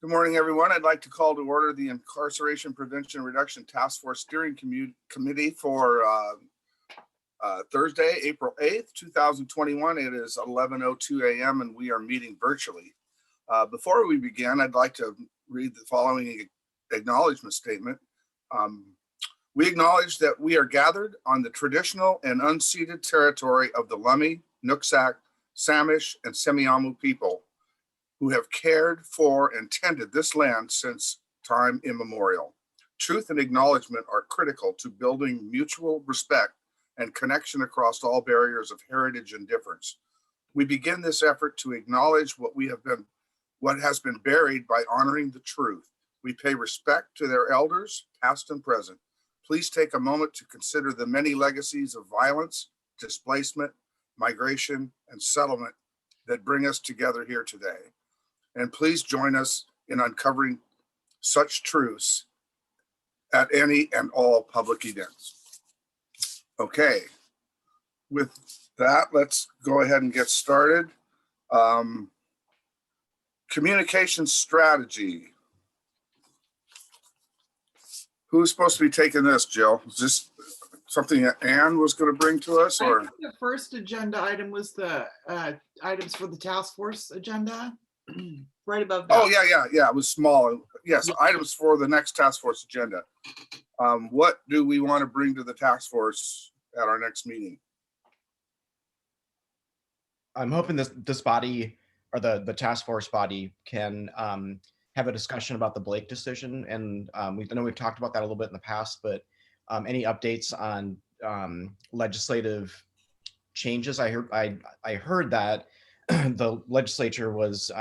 Good morning, everyone. I'd like to call to order the Incarceration Prevention and Reduction Task Force Steering Committee for Thursday, April 8th, 2021. It is 11:02 a.m. and we are meeting virtually. Before we begin, I'd like to read the following acknowledgement statement. We acknowledge that we are gathered on the traditional and unceded territory of the Lummi, Nooksack, Samish, and Semiahmoo people, who have cared for and tended this land since time immemorial. Truth and acknowledgement are critical to building mutual respect and connection across all barriers of heritage and difference. We begin this effort to acknowledge what has been buried by honoring the truth. We pay respect to their elders, past and present. Please take a moment to consider the many legacies of violence, displacement, migration, and settlement that bring us together here today. And please join us in uncovering such truths at any and all public events. Okay, with that, let's go ahead and get started. Communication strategy. Who's supposed to be taking this, Jill? Is this something that Ann was going to bring to us? Or I think the first agenda item was the items for the task force agenda. Right above that. Oh, yeah. It was small. Yes, yeah. Items for the next task force agenda. What do we want to bring to the task force at our next meeting? I'm hoping this body, or the task force body, can have a discussion about the Blake decision. And I know we've talked about that a little bit in the past, but any updates on legislative changes? I heard that the legislature was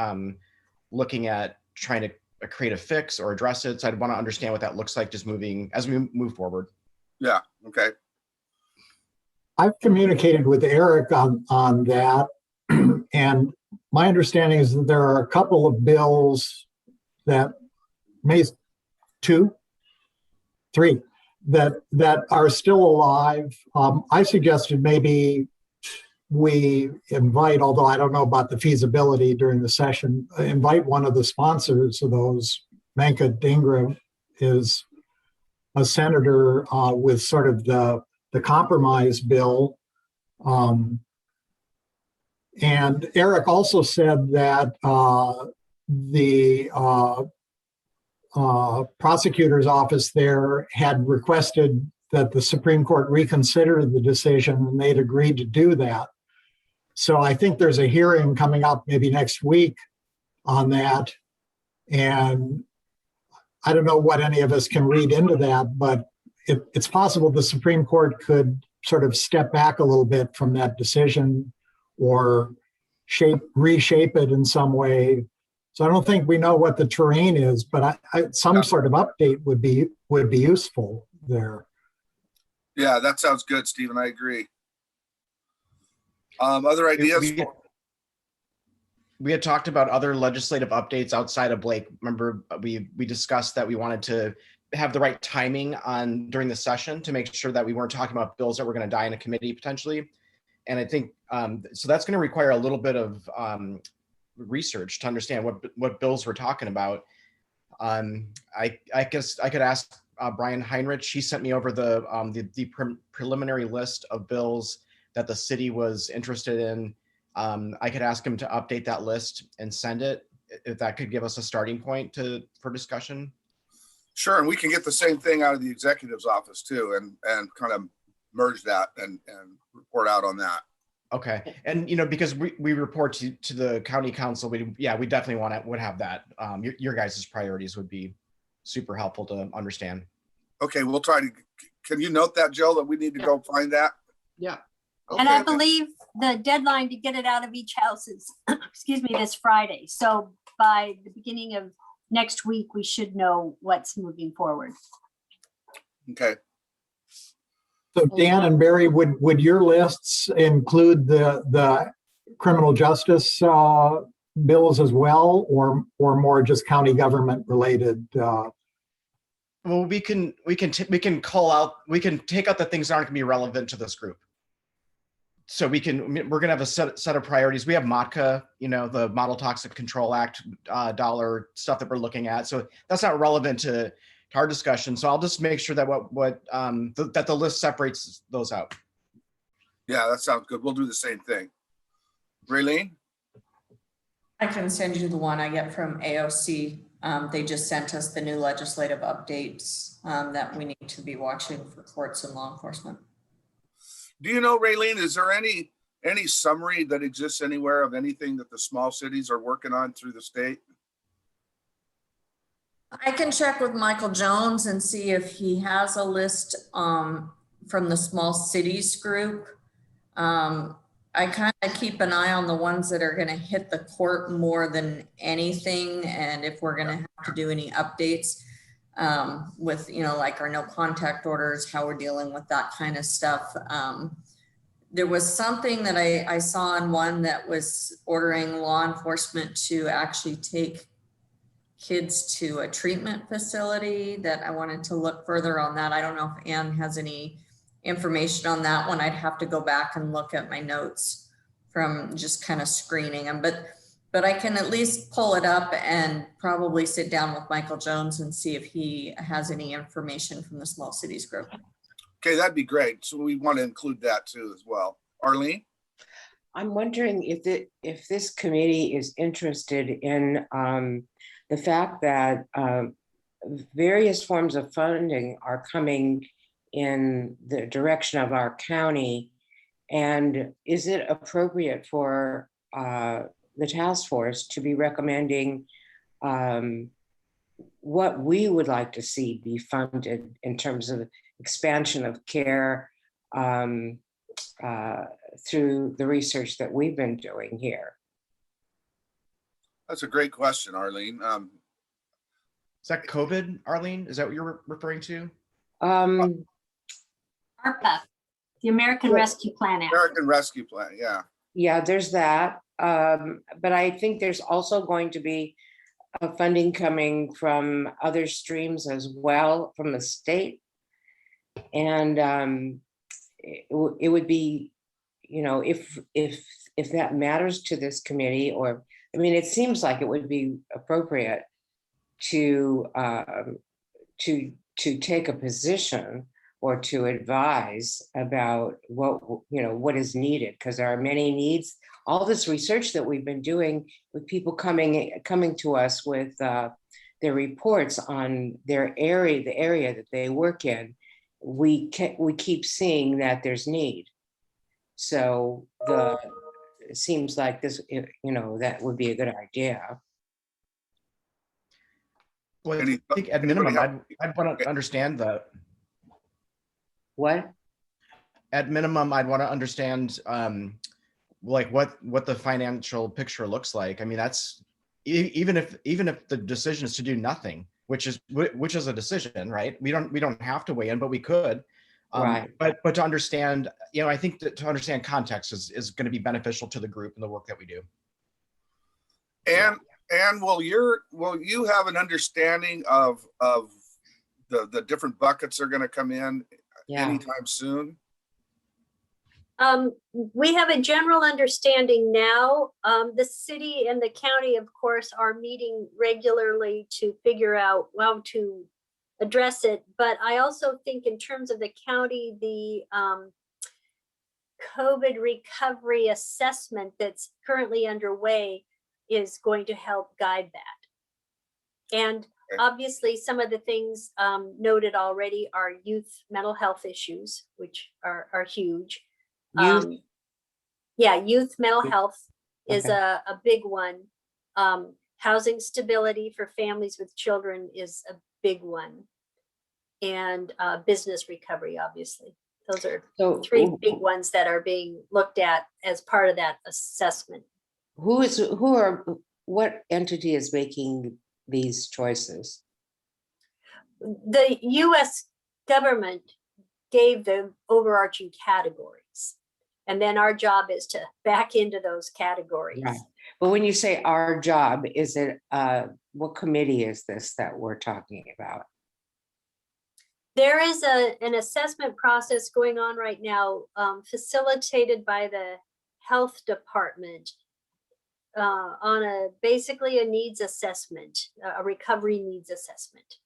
looking at trying to create a fix or address it. So I'd want to understand what that looks like just as we move forward. Yeah, okay. I've communicated with Eric on that. And my understanding is that there are a couple of bills that three that are still alive. I suggested maybe we invite, although I don't know about the feasibility during the session, invite one of the sponsors of those. Manka Dhingra is a senator with sort of the compromise bill. And Eric also said that the prosecutor's office there had requested that the Supreme Court reconsider the decision, and they'd agreed to do that. So I think there's a hearing coming up maybe next week on that. And I don't know what any of us can read into that, but it's possible the Supreme Court could sort of step back a little bit from that decision or reshape it in some way. So I don't think we know what the terrain is, but some sort of update would be useful there. Yeah, that sounds good, Stephen. I agree. Other ideas? We had talked about other legislative updates outside of Blake. Remember, we discussed that we wanted to have the right timing during the session to make sure that we weren't talking about bills that were going to die in a committee potentially. And I think, so that's going to require a little bit of research to understand what bills we're talking about. I guess I could ask Brian Heinrich. He sent me over the preliminary list of bills that the city was interested in. I could ask him to update that list and send it, if that could give us a starting point for discussion. Sure, and we can get the same thing out of the executive's office too, and kind of merge that and report out on that. Okay, and because we report to the county council, we definitely would have that. Your guys' priorities would be super helpful to understand. Okay, we'll try to. Can you note that, Jill, that we need to go find that? Yeah. Okay. And I believe the deadline to get it out of each house is, this Friday. So by the beginning of next week, we should know what's moving forward. Okay. So Dan and Barry, would your lists include the criminal justice bills as well, or more just county government related? Well, we can call out. We can take out the things that aren't going to be relevant to this group. so we're gonna have a set of priorities. We have MOTCA, the Model Toxic Control Act dollar stuff that we're looking at. So that's not relevant to our discussion. So I'll just make sure that that the list separates those out. Yeah, that sounds good. We'll do the same thing. Raylene? I can send you the one I get from AOC. They just sent us the new legislative updates that we need to be watching for courts and law enforcement. Do you know, Raylene, is there any summary that exists anywhere of anything that the small cities are working on through the state? I can check with Michael Jones and see if he has a list from the small cities group. I kind of keep an eye on the ones that are going to hit the court more than anything. And if we're going to have to do any updates with, like our no contact orders, how we're dealing with that kind of stuff. There was something that I saw in one that was ordering law enforcement to actually take kids to a treatment facility that I wanted to look further on that. I don't know if Ann has any information on that one. I'd have to go back and look at my notes from just kind of screening them, but I can at least pull it up and probably sit down with Michael Jones and see if he has any information from the small cities group. Okay, that'd be great. So we want to include that too as well. Arlene? I'm wondering if this committee is interested in the fact that various forms of funding are coming in the direction of our county, and is it appropriate for the task force to be recommending what we would like to see be funded in terms of expansion of care through the research that we've been doing here? That's a great question, Arlene. Is that COVID, Arlene? Is that what you're referring to? ARPA, the American Rescue Plan Act. American Rescue Plan, yeah. Yeah, there's that. But I think there's also going to be funding coming from other streams as well from the state. And it would be, if that matters to this committee, or, I mean, it seems like it would be appropriate to take a position or to advise about what is needed, because there are many needs. All this research that we've been doing with people coming to us with their reports on their area, the area that they work in, we keep seeing that there's need. So it seems like this, that would be a good idea. Well, I think at minimum, I'd want to understand that. What? At minimum, I'd want to understand like what the financial picture looks like. I mean, that's even if the decision is to do nothing, which is a decision, right? We don't have to weigh in, but we could. Right. But to understand, I think that to understand context is going to be beneficial to the group and the work that we do. And will you have an understanding of the different buckets that are going to come in anytime soon? We have a general understanding now. The city and the county, of course, are meeting regularly to figure out how to address it. But I also think in terms of the county, the COVID recovery assessment that's currently underway is going to help guide that. And obviously, some of the things noted already are youth mental health issues, which are huge. Youth mental health is a big one. Housing stability for families with children is a big one. And business recovery, obviously. Those are three big ones that are being looked at as part of that assessment. What entity is making these choices? The US government gave the overarching categories. And then our job is to back into those categories. Right. But when you say our job, is it what committee is this that we're talking about? There is an assessment process going on right now, facilitated by the health department, on basically a needs assessment, a recovery needs assessment.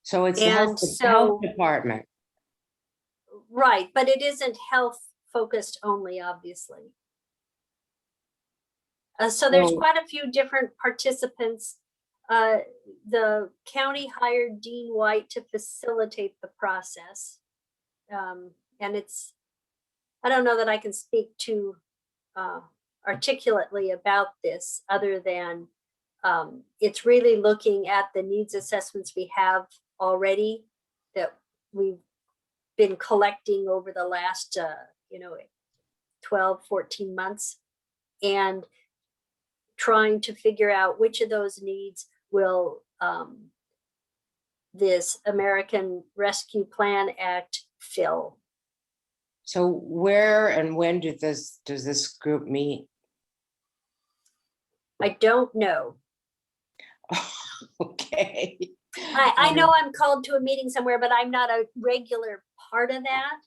So it's the And health so, department. right, but it isn't health focused only, obviously. So there's So- quite a few different participants. The county hired Dean White to facilitate the process. And I don't know that I can speak too articulately about this, other than it's really looking at the needs assessments we have already that we've been collecting over the last 12, 14 months, and trying to figure out which of those needs will this American Rescue Plan Act fill. So where and when does this group meet? I don't know. Okay. I know I'm called to a meeting somewhere, but I'm not a regular part of that.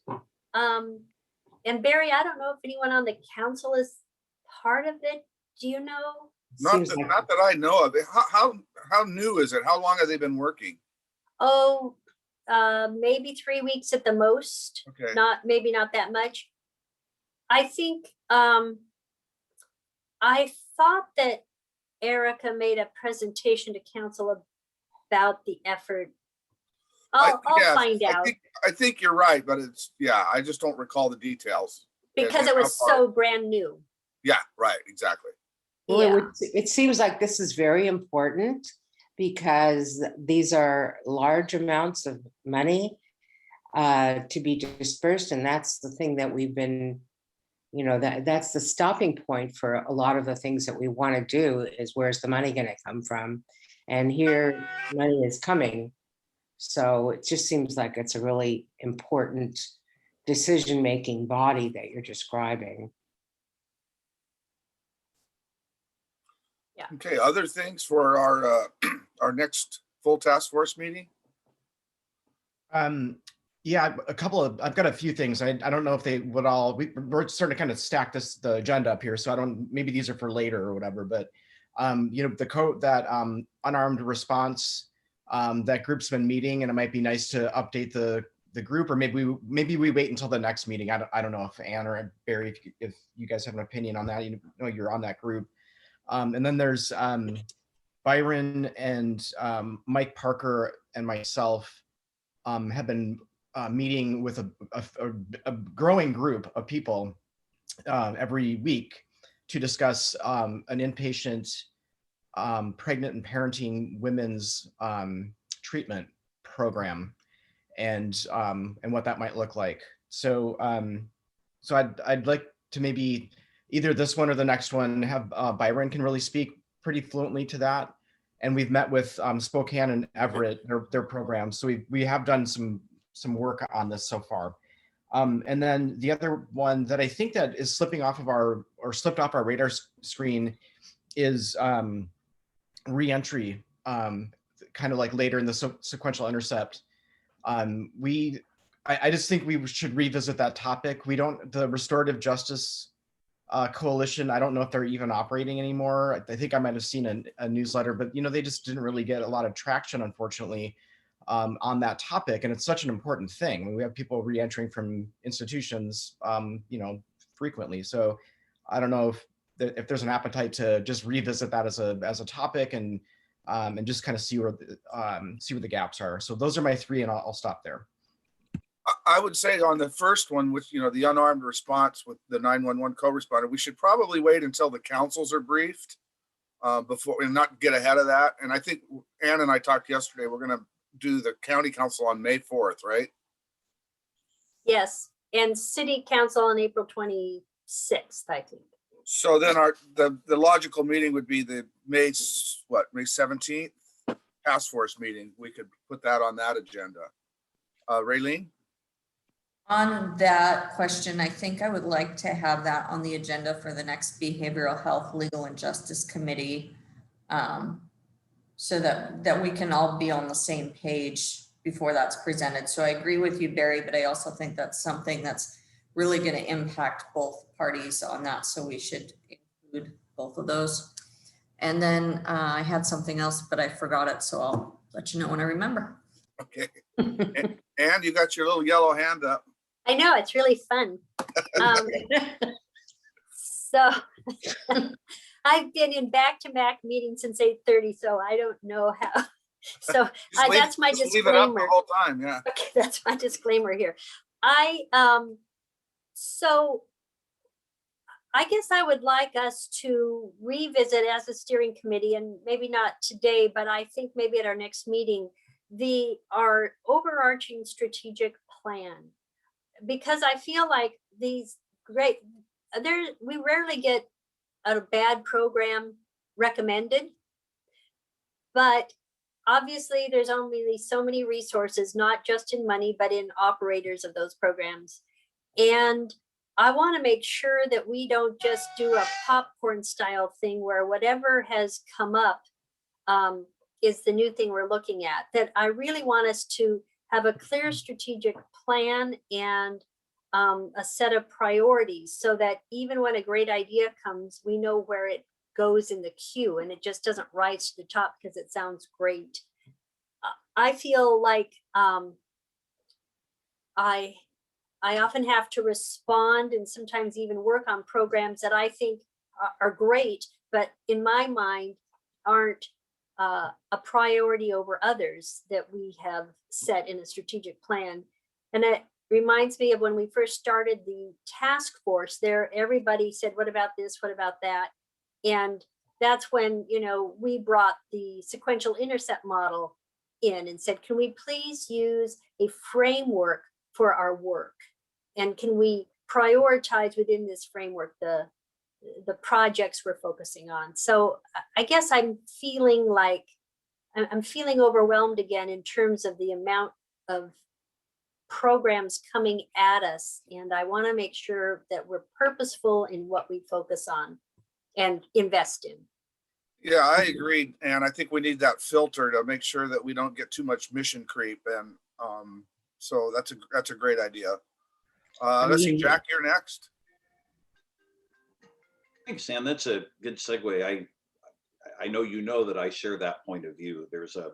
And Barry, I don't know if anyone on the council is part of it. Do you know? Not Seems that, like- not that I know of. How new is it? How long have they been working? Oh, maybe 3 weeks at the most. Okay. Maybe not that much. I think I thought that Erica made a presentation to council about the effort. I'll Yes, find out, I think you're right, but I just don't recall the details. because and it how was far- so brand new. Yeah, right, exactly. Well, Yeah. it seems like this is very important because these are large amounts of money to be dispersed. And that's the thing that we've been, that's the stopping point for a lot of the things that we want to do, is where's the money going to come from? And here money is coming. So it just seems like it's a really important decision-making body that you're describing. Okay, other things for our our next full task force meeting? Yeah, I've got a few things. I don't know if they would all, we're starting to kind of stack the agenda up here. So maybe these are for later or whatever, but the code that unarmed response, that group's been meeting, and it might be nice to update the group, or maybe we wait until the next meeting. I don't know if Ann or Barry, if you guys have an opinion on that, you're on that group. And then there's Byron and Mike Parker and myself have been meeting with a growing group of people every week to discuss an inpatient pregnant and parenting women's treatment program, and what that might look like. So I'd like to maybe either this one or the next one have Byron can really speak pretty fluently to that. And we've met with Spokane and Everett, their programs. So we have done some work on this so far. And then the other one that I think that is slipped off our radar screen is reentry, kind of like later in the sequential intercept. I just think we should revisit that topic. The restorative justice coalition, I don't know if they're even operating anymore. I think I might have seen a newsletter, but they just didn't really get a lot of traction, unfortunately, on that topic. And it's such an important thing when we have people re-entering from institutions, frequently. So I don't know if there's an appetite to just revisit that as a topic and just kind of see where the gaps are. So those are my three, and I'll stop there. I would say on the first one, with the unarmed response with the 911 co-responder, we should probably wait until the councils are briefed before, and not get ahead of that. And I think Ann and I talked yesterday, we're going to do the county council on May 4th, right? Yes, and city council on April 26th, I think. So then the logical meeting would be the May 17th task force meeting. We could put that on that agenda. Raylene? On that question, I think I would like to have that on the agenda for the next Behavioral Health, Legal and Justice Committee, so that we can all be on the same page before that's presented. So I agree with you, Barry, but I also think that's something that's really going to impact both parties on that. So we should include both of those. And then I had something else, but I forgot it. So I'll let you know when I remember. Okay. And you got your little yellow hand up. I know, it's really fun. So I've been in back-to-back meetings since 8:30, so I don't know how. So that's my Just leave it up the disclaimer. whole time, yeah. Okay, that's my disclaimer here. So I guess I would like us to revisit as a steering committee, and maybe not today, but I think maybe at our next meeting, our overarching strategic plan. Because I feel like we rarely get a bad program recommended, but obviously there's only so many resources, not just in money, but in operators of those programs. And I want to make sure that we don't just do a popcorn style thing where whatever has come up is the new thing we're looking at. That I really want us to have a clear strategic plan and a set of priorities, so that even when a great idea comes, we know where it goes in the queue and it just doesn't rise to the top because it sounds great. I feel like I often have to respond and sometimes even work on programs that I think are great, but in my mind aren't a priority over others that we have set in a strategic plan. And it reminds me of when we first started the task force there, everybody said, what about this? What about that? And that's when, we brought the sequential intercept model in and said, can we please use a framework for our work? And can we prioritize within this framework the projects we're focusing on? So I guess I'm feeling overwhelmed again in terms of the amount of programs coming at us. And I want to make sure that we're purposeful in what we focus on and invest in. Yeah, I agree. And I think we need that filter to make sure that we don't get too much mission creep. And so that's a great idea. Let's see, Jack, you're next. Thanks, Sam. That's a good segue. I know that I share that point of view. There's a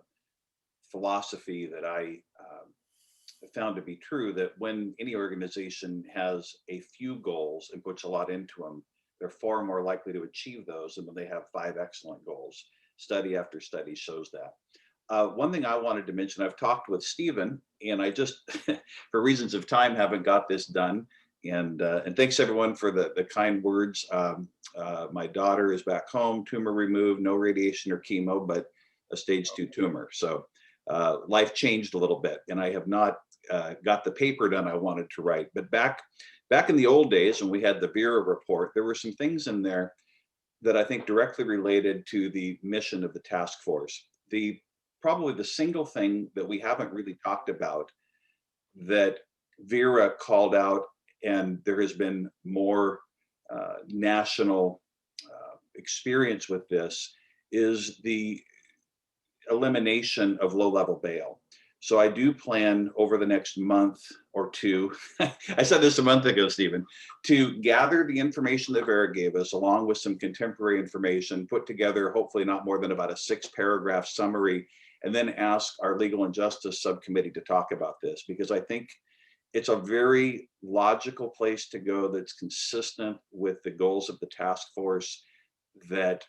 philosophy that I found to be true, that when any organization has a few goals and puts a lot into them, they're far more likely to achieve those than when they have 5 excellent goals. Study after study shows that. One thing I wanted to mention, I've talked with Stephen, and I just, for reasons of time, haven't got this done. And thanks everyone for the kind words. My daughter is back home, tumor removed, no radiation or chemo, but a stage 2 tumor. So life changed a little bit, and I have not got the paper done I wanted to write. But back in the old days when we had the Vera report, there were some things in there that I think directly related to the mission of the task force. Probably the single thing that we haven't really talked about that Vera called out, and there has been more national experience with this, is the elimination of low-level bail. So I do plan over the next month or two, I said this a month ago, Stephen, to gather the information that Vera gave us along with some contemporary information, put together hopefully not more than about a 6-paragraph summary, and then ask our Legal and Justice Subcommittee to talk about this, because I think it's a very logical place to go that's consistent with the goals of the task force that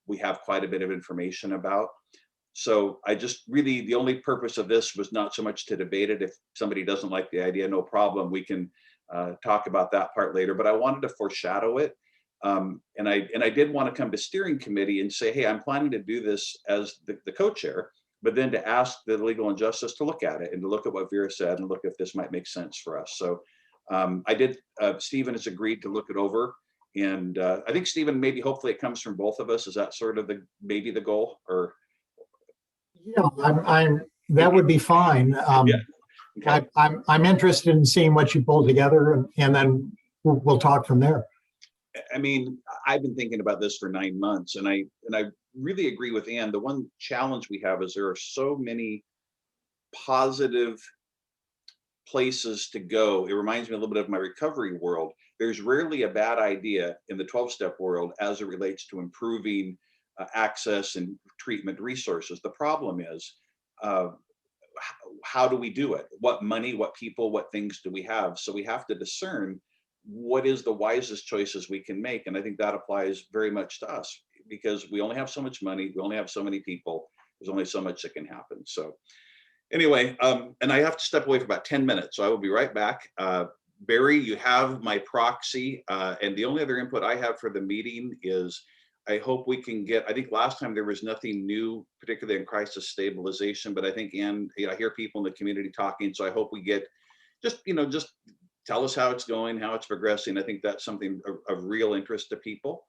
we have quite a bit of information about. So I just really, the only purpose of this was not so much to debate it. If somebody doesn't like the idea, no problem. We can talk about that part later, but I wanted to foreshadow it. And I did want to come to steering committee and say, hey, I'm planning to do this as the co-chair, but then to ask the Legal and Justice to look at it and to look at what Vera said and look if this might make sense for us. So I did, Stephen has agreed to look it over. And I think Stephen, maybe hopefully it comes from both of us. Is that sort of maybe the goal? Or Yeah, that would be fine. Yeah. Okay. I'm interested in seeing what you pull together, and then we'll talk from there. I mean, I've been thinking about this for 9 months, and I really agree with Ann. The one challenge we have is there are so many positive places to go. It reminds me a little bit of my recovery world. There's rarely a bad idea in the 12-step world as it relates to improving access and treatment resources. The problem is, how do we do it? What money, what people, what things do we have? So we have to discern what is the wisest choices we can make. And I think that applies very much to us, because we only have so much money, we only have so many people, there's only so much that can happen. So anyway, and I have to step away for about 10 minutes, so I will be right back. Barry, you have my proxy, and the only other input I have for the meeting is I hope we can get, I think last time there was nothing new, particularly in crisis stabilization, but I think, and I hear people in the community talking, so I hope we get just tell us how it's going, how it's progressing. I think that's something of real interest to people.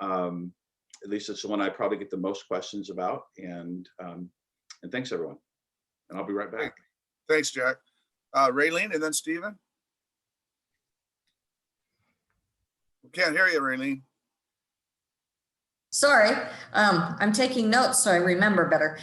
At least it's the one I probably get the most questions about. And thanks, everyone. And I'll be right back. Thanks, Jack. Raylene and then Stephen. We can't hear you, Raylene. Sorry, I'm taking notes so I remember better.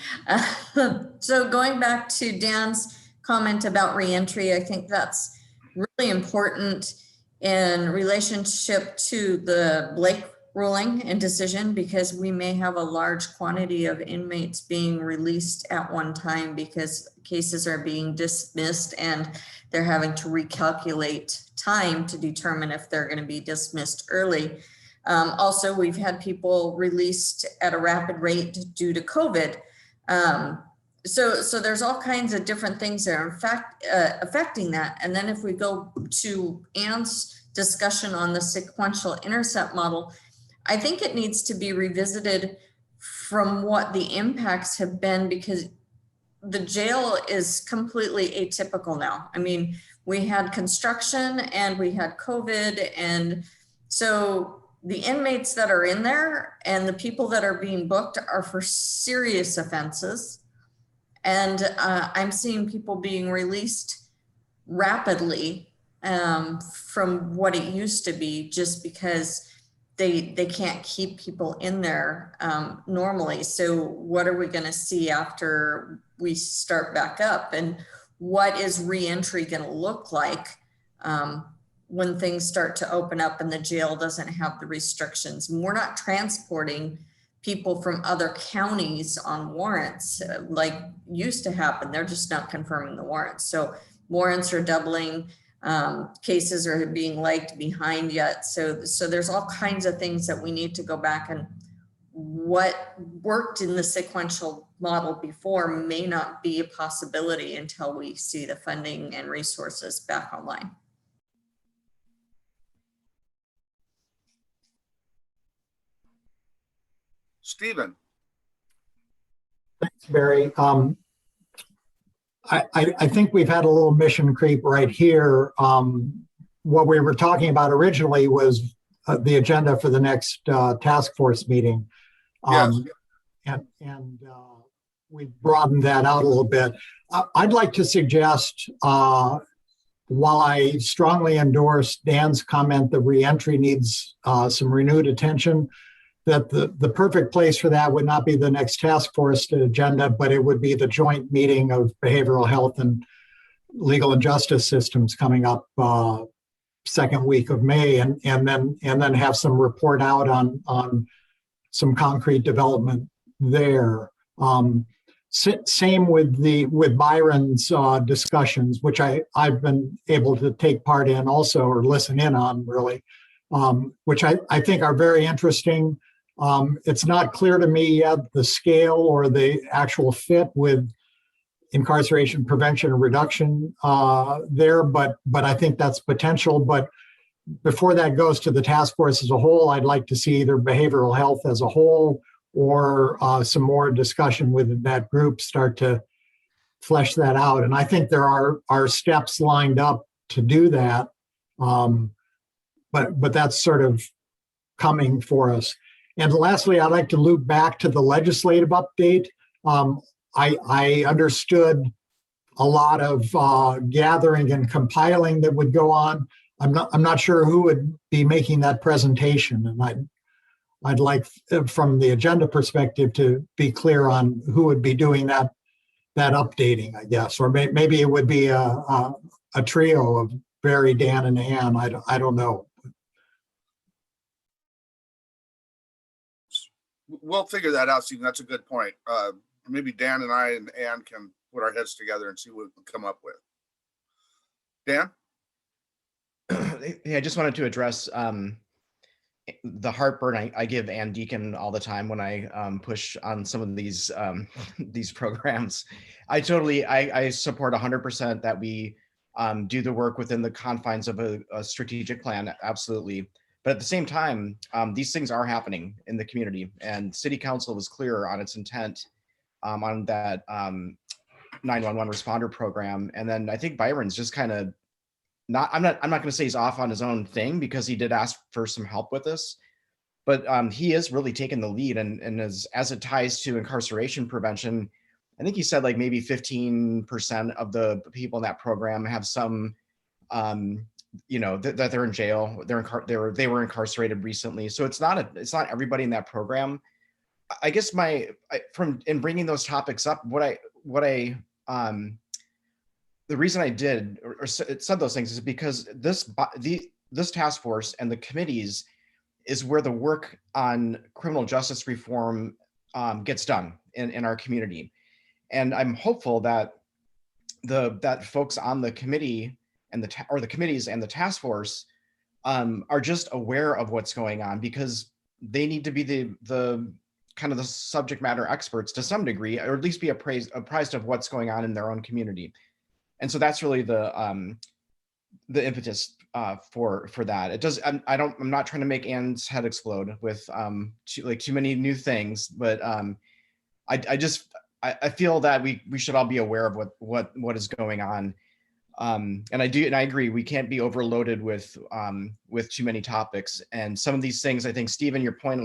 So going back to Dan's comment about reentry, I think that's really important in relationship to the Blake ruling and decision, because we may have a large quantity of inmates being released at one time because cases are being dismissed and they're having to recalculate time to determine if they're going to be dismissed early. Also, we've had people released at a rapid rate due to COVID. So there's all kinds of different things that are in fact affecting that. And then if we go to Ann's discussion on the sequential intercept model, I think it needs to be revisited from what the impacts have been, because the jail is completely atypical now. I mean, we had construction and we had COVID, and so the inmates that are in there and the people that are being booked are for serious offenses. And I'm seeing people being released rapidly from what it used to be, just because they can't keep people in there normally. So what are we going to see after we start back up? And what is reentry going to look like when things start to open up and the jail doesn't have the restrictions? And we're not transporting people from other counties on warrants like used to happen. They're just not confirming the warrants. So warrants are doubling. Cases are being lagged behind yet. So there's all kinds of things that we need to go back, and what worked in the sequential model before may not be a possibility until we see the funding and resources back online. Stephen. Thanks, Barry. I think we've had a little mission creep right here. What we were talking about originally was the agenda for the next task force meeting. Yes. And we broadened that out a little bit. I'd like to suggest, while I strongly endorse Dan's comment that reentry needs some renewed attention, that the perfect place for that would not be the next task force agenda, but it would be the joint meeting of behavioral health and legal and justice systems coming up second week of May, and then have some report out on some concrete development there. Same with Byron's discussions, which I've been able to take part in also, or listen in on really, which I think are very interesting. It's not clear to me yet the scale or the actual fit with incarceration prevention and reduction there, but I think that's potential. But before that goes to the task force as a whole, I'd like to see either behavioral health as a whole or some more discussion within that group start to flesh that out. And I think there are steps lined up to do that, but that's sort of coming for us. And lastly, I'd like to loop back to the legislative update. I understood a lot of gathering and compiling that would go on. I'm not sure who would be making that presentation, and I'd like, from the agenda perspective, to be clear on who would be doing that updating, I guess, or maybe it would be a trio of Barry, Dan, and Ann. I don't know. We'll figure that out, Stephen. That's a good point. Maybe Dan and I and Ann can put our heads together and see what we can come up with. Dan? Yeah, I just wanted to address the heartburn I give Ann Deacon all the time when I push on some of these programs. I support 100% that we do the work within the confines of a strategic plan, absolutely. But at the same time, these things are happening in the community, and City Council was clear on its intent on that 911 responder program. And then I think Byron's just kind of I'm not going to say he's off on his own thing, because he did ask for some help with this, but he is really taking the lead, and as it ties to incarceration prevention, I think he said like maybe 15% of the people in that program have some, that they're in jail, they were incarcerated recently. So it's not everybody in that program. I guess in bringing those topics up, the reason I did or said those things is because this task force and the committees is where the work on criminal justice reform gets done in our community. And I'm hopeful that that folks on the committee and the committees and the task force are just aware of what's going on, because they need to be the kind of the subject matter experts to some degree, or at least be apprised of what's going on in their own community. And so that's really the impetus for that. It does. I'm not trying to make Ann's head explode with too many new things, but I feel that we should all be aware of what is going on. And I agree, we can't be overloaded with too many topics. And some of these things, I think, Stephen, your point,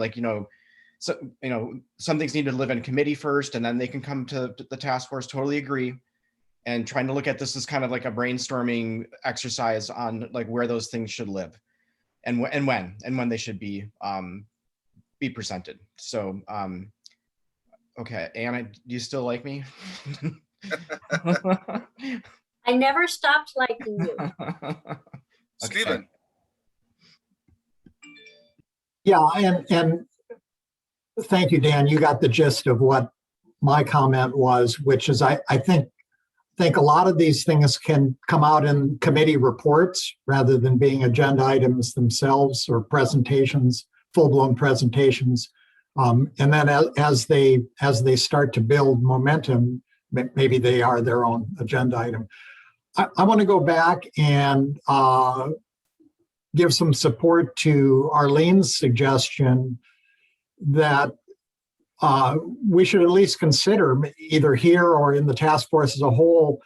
some things need to live in committee first, and then they can come to the task force. Totally agree. And trying to look at this as kind of like a brainstorming exercise on like where those things should live, and when they should be presented. So, okay, Anna, do you still like me? I never stopped liking you. Stephen. Yeah, and thank you, Dan. You got the gist of what my comment was, which is I think a lot of these things can come out in committee reports rather than being agenda items themselves or presentations, full-blown presentations. And then as they start to build momentum, maybe they are their own agenda item. I want to go back and give some support to Arlene's suggestion that we should at least consider, either here or in the task force as a whole,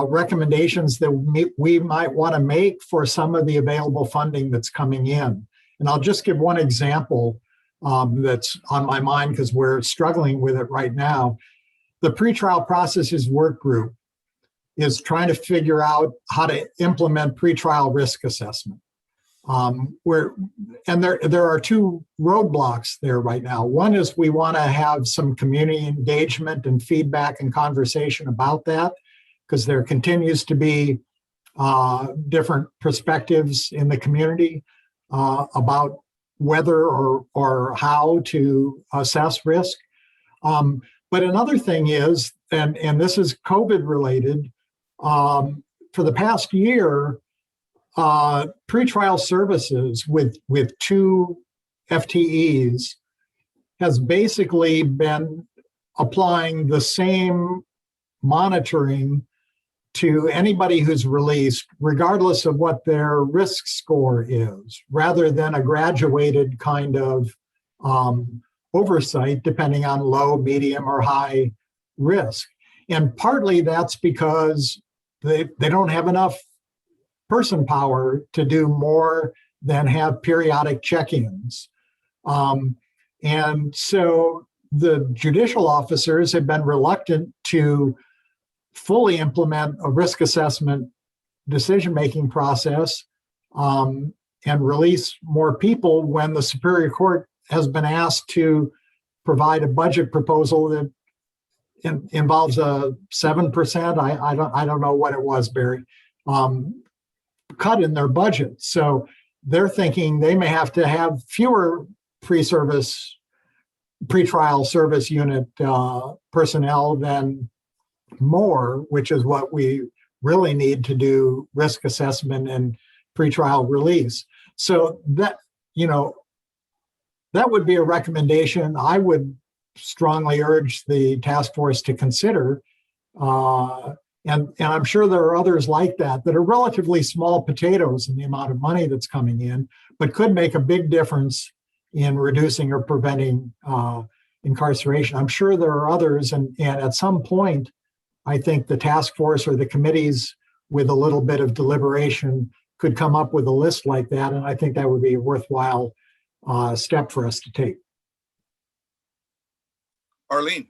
recommendations that we might want to make for some of the available funding that's coming in. And I'll just give one example that's on my mind because we're struggling with it right now. The pretrial processes work group is trying to figure out how to implement pretrial risk assessment. There are two roadblocks there right now. One is we want to have some community engagement and feedback and conversation about that, because there continues to be different perspectives in the community about whether or how to assess risk. But another thing is, and this is COVID related, for the past year, pretrial services with 2 FTEs has basically been applying the same monitoring to anybody who's released, regardless of what their risk score is, rather than a graduated kind of oversight depending on low, medium, or high risk. And partly that's because they don't have enough person power to do more than have periodic check-ins. And so the judicial officers have been reluctant to fully implement a risk assessment decision-making process and release more people when the Superior Court has been asked to provide a budget proposal that involves a 7%. I don't know what it was, Barry. Cut in their budget. So they're thinking they may have to have fewer pretrial service unit personnel than more, which is what we really need to do risk assessment and pretrial release. So that, that would be a recommendation I would strongly urge the task force to consider. And I'm sure there are others like that are relatively small potatoes in the amount of money that's coming in, but could make a big difference in reducing or preventing incarceration. I'm sure there are others, and at some point, I think the task force or the committees with a little bit of deliberation could come up with a list like that, and I think that would be a worthwhile step for us to take. Arlene.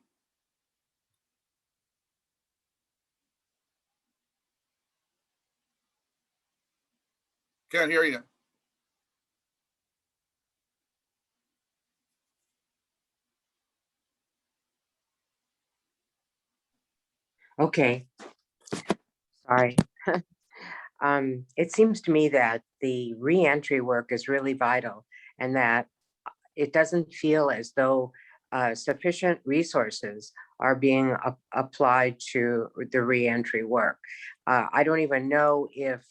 Can't hear you. Okay, sorry. It seems to me that the reentry work is really vital, and that it doesn't feel as though sufficient resources are being applied to the reentry work. I don't even know if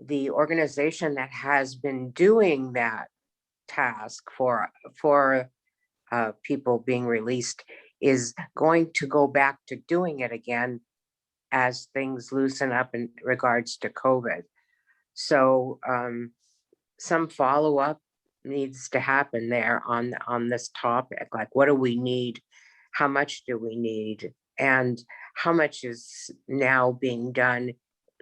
the organization that has been doing that task for people being released is going to go back to doing it again as things loosen up in regards to COVID. So some follow-up needs to happen there on this topic. Like, what do we need? How much do we need? And how much is now being done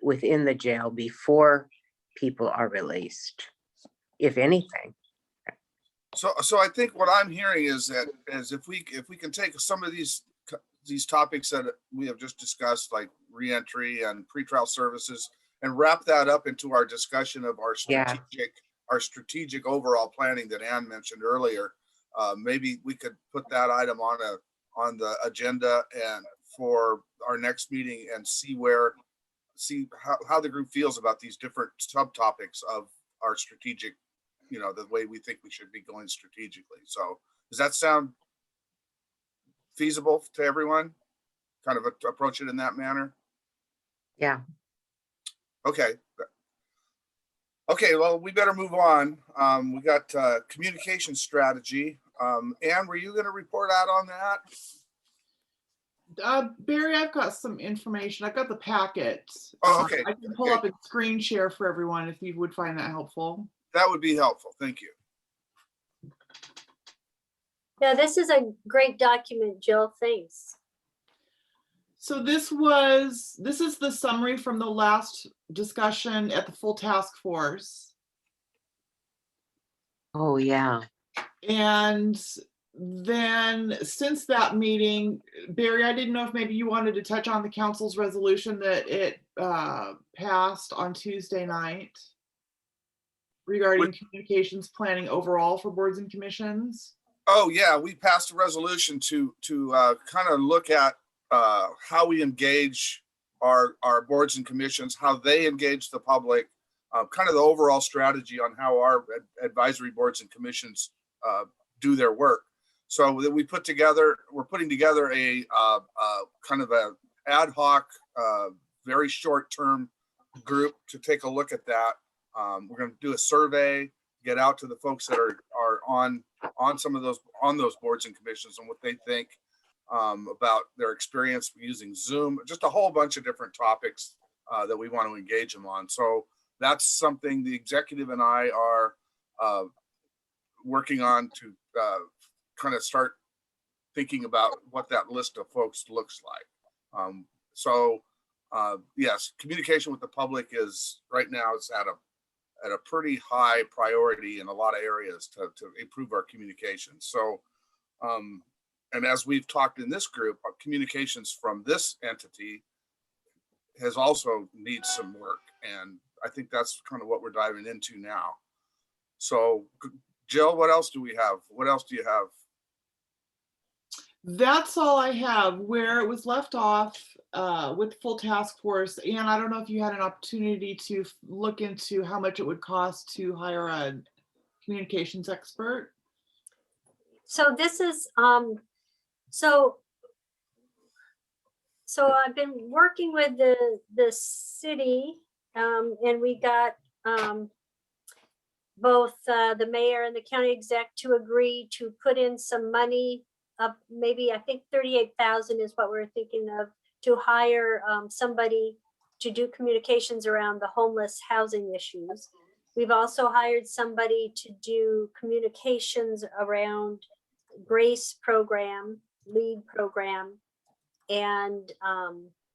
within the jail before people are released, if anything? So I think what I'm hearing is that if we can take some of these topics that we have just discussed, like reentry and pretrial services, and wrap that up into our discussion of our strategic overall planning that Ann mentioned earlier. Maybe we could put that item on the agenda and for our next meeting, and see how the group feels about these different subtopics of our strategic, the way we think we should be going strategically. So does that sound feasible to everyone? Kind of approach it in that manner? Yeah. Okay. Okay, well, we better move on. We got communication strategy. Ann, were you going to report out on that? Barry, I've got some information. I've got the packet. Oh, okay. I can pull up a screen share for everyone if you would find that helpful. That would be helpful. Thank you. Yeah, this is a great document, Jill. Thanks. So this is the summary from the last discussion at the full task force. Oh, yeah. And then since that meeting, Barry, I didn't know if maybe you wanted to touch on the council's resolution that it passed on Tuesday night regarding communications planning overall for boards and commissions. Oh yeah, we passed a resolution to kind of look at how we engage our boards and commissions, how they engage the public, kind of the overall strategy on how our advisory boards and commissions do their work. So that we're putting together a kind of a ad hoc, very short-term group to take a look at that. We're going to do a survey, get out to the folks that are on some of those boards and commissions and what they think about their experience using Zoom, just a whole bunch of different topics that we want to engage them on. So that's something the executive and I are working on to kind of start thinking about what that list of folks looks like. Yes, communication with the public is right now it's at a pretty high priority in a lot of areas to improve our communication. So, and as we've talked in this group, our communications from this entity has also needs some work. And I think that's kind of what we're diving into now. So Jill, what else do we have? What else do you have? That's all I have. Where it was left off with full task force, and I don't know if you had an opportunity to look into how much it would cost to hire a communications expert. So this is, so I've been working with the city, and we got both the mayor and the county exec to agree to put in some money up, maybe I think 38,000 is what we're thinking of, to hire somebody to do communications around the homeless housing issues. We've also hired somebody to do communications around GRACE program, LEAD program, and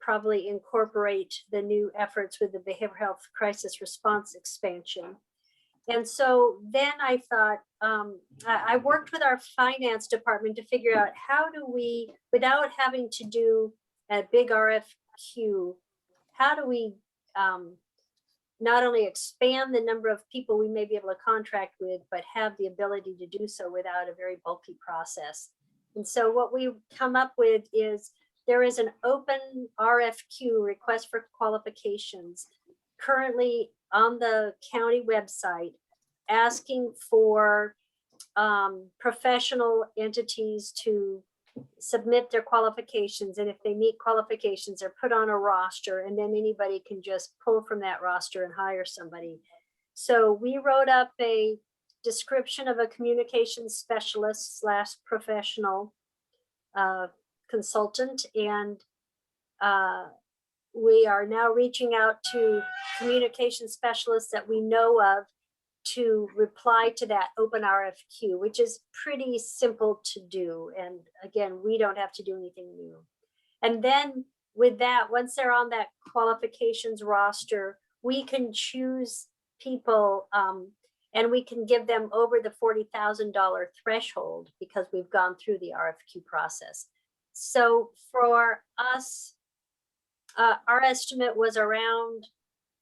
probably incorporate the new efforts with the behavioral health crisis response expansion. And so then I thought, I worked with our finance department to figure out how do we, without having to do a big RFQ, how do we not only expand the number of people we may be able to contract with, but have the ability to do so without a very bulky process. And so what we come up with is there is an open RFQ, request for qualifications, currently on the county website, asking for professional entities to submit their qualifications. And if they meet qualifications, they're put on a roster, and then anybody can just pull from that roster and hire somebody. So we wrote up a description of a communications specialist / professional consultant, and we are now reaching out to communication specialists that we know of to reply to that open RFQ, which is pretty simple to do. And again, we don't have to do anything new. And then with that, once they're on that qualifications roster, we can choose people and we can give them over the $40,000 threshold because we've gone through the RFQ process. So for us, our estimate was around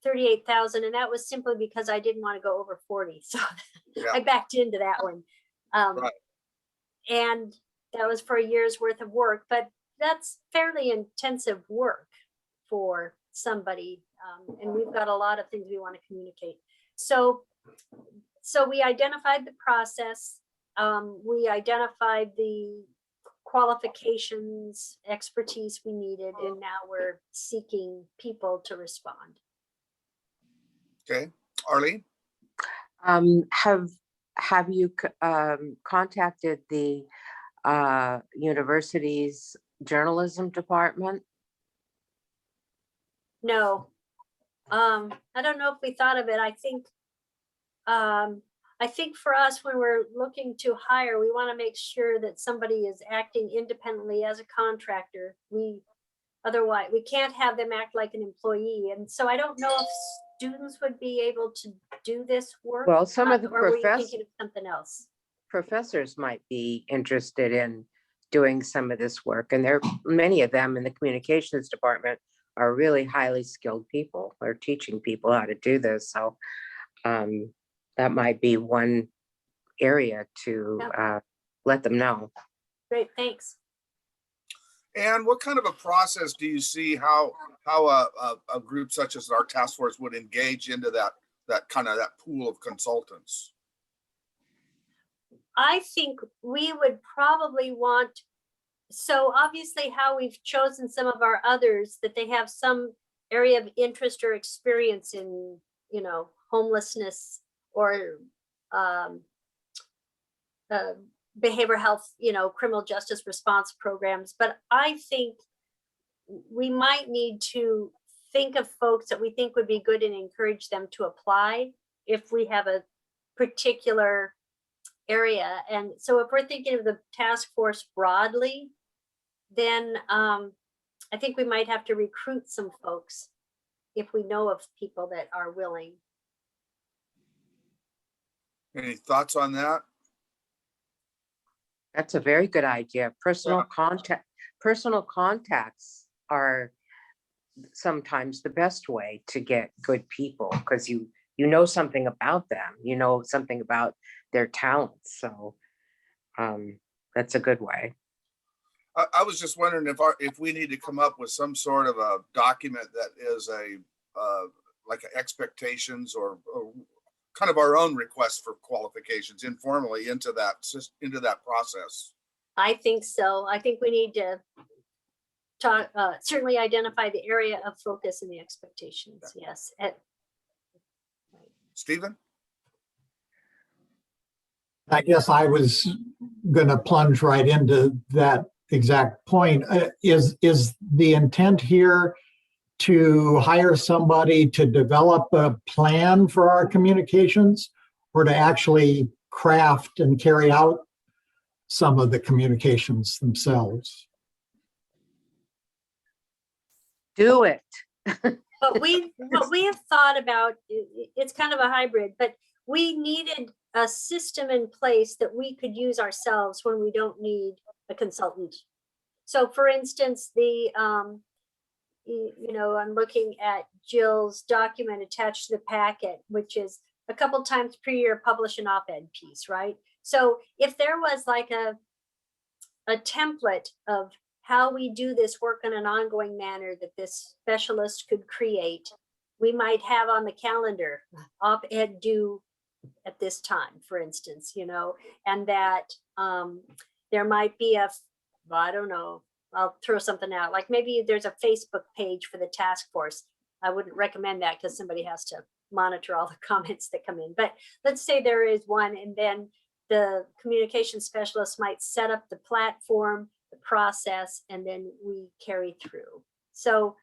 38,000, and that was simply because I didn't want to go over 40. So Yeah. I backed into that one. Right. And that was for a year's worth of work, but that's fairly intensive work for somebody. And we've got a lot of things we want to communicate. So we identified the process. We identified the qualifications, expertise we needed, and now we're seeking people to respond. Okay, Arlene? Have you contacted the university's journalism department? No, I don't know if we thought of it. I think for us, when we're looking to hire, we want to make sure that somebody is acting independently as a contractor. Otherwise, we can't have them act like an employee. And so I don't know if students would be able to do this work. Well, some of the or were you thinking of something else? professors might be interested in doing some of this work, and many of them in the communications department are really highly skilled people. Are teaching people how to do this, so that might be one area to let them know. Great, thanks. And what kind of a process do you see how a group such as our task force would engage into that pool of consultants? I think we would probably want, so obviously how we've chosen some of our others, that they have some area of interest or experience in, homelessness or behavioral health, criminal justice response programs. But I think we might need to think of folks that we think would be good and encourage them to apply if we have a particular area. And so if we're thinking of the task force broadly, then I think we might have to recruit some folks if we know of people that are willing. Any thoughts on that? That's a very good idea. Personal contacts are sometimes the best way to get good people, because you know something about them, you know something about their talents. So that's a good way. I was just wondering if we need to come up with some sort of a document that is like expectations or kind of our own request for qualifications informally into that process. I think so. I think we need to talk, certainly identify the area of focus and the expectations. Yes. Stephen? I guess I was going to plunge right into that exact point. Is the intent here to hire somebody to develop a plan for our communications, or to actually craft and carry out some of the communications themselves? Do it. What we have thought about, it's kind of a hybrid, but we needed a system in place that we could use ourselves when we don't need a consultant. So for instance, I'm looking at Jill's document attached to the packet, which is a couple times per year publish an op-ed piece, right? So if there was like a template of how we do this work in an ongoing manner that this specialist could create, we might have on the calendar op-ed due at this time, for instance, and that there might be I don't know, I'll throw something out, like maybe there's a Facebook page for the task force. I wouldn't recommend that because somebody has to monitor all the comments that come in. But let's say there is one, and then the communication specialist might set up the platform, the process, and then we carry through. So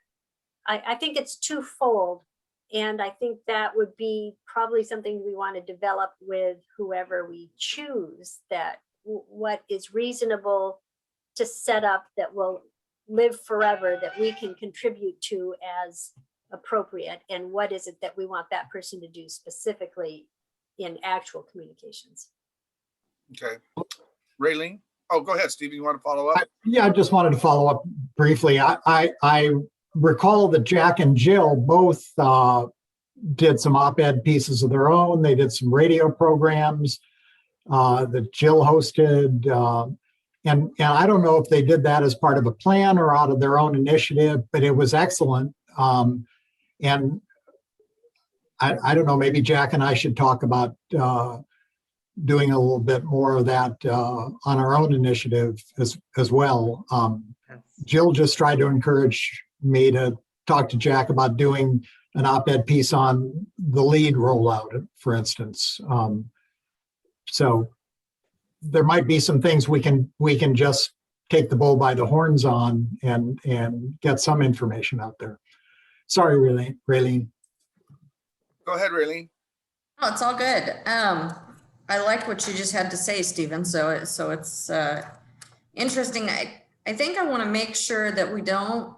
I think it's twofold. And I think that would be probably something we want to develop with whoever we choose, that what is reasonable to set up that will live forever, that we can contribute to as appropriate, and what is it that we want that person to do specifically in actual communications. Okay. Raylene? Oh, go ahead, Steve. You want to follow up? Yeah, I just wanted to follow up briefly. I recall that Jack and Jill both did some op-ed pieces of their own. They did some radio programs that Jill hosted. And I don't know if they did that as part of a plan or out of their own initiative, but it was excellent. And I don't know, maybe Jack and I should talk about doing a little bit more of that on our own initiative as well. Jill just tried to encourage me to talk to Jack about doing an op-ed piece on the lead rollout, for instance. So there might be some things we can just take the bull by the horns on and get some information out there. Sorry, Raylene. Go ahead, Raylene. Oh, it's all good. I like what you just had to say, Stephen. So it's interesting. I think I want to make sure that we don't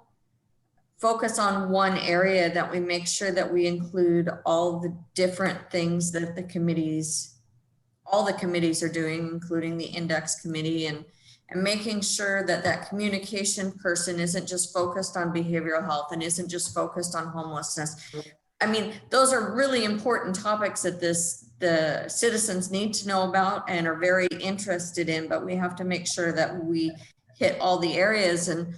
focus on one area, that we make sure that we include all the different things that all the committees are doing, including the index committee, and making sure that communication person isn't just focused on behavioral health and isn't just focused on homelessness. I mean, those are really important topics that the citizens need to know about and are very interested in, but we have to make sure that we hit all the areas. And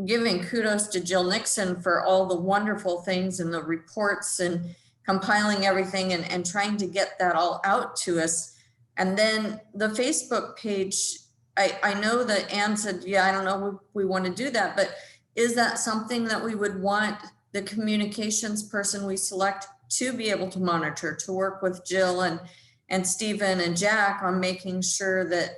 giving kudos to Jill Nixon for all the wonderful things and the reports and compiling everything and trying to get that all out to us. And then the Facebook page, I know that Ann said, yeah, I don't know if we want to do that, but is that something that we would want the communications person we select to be able to monitor, to work with Jill and Stephen and Jack on making sure that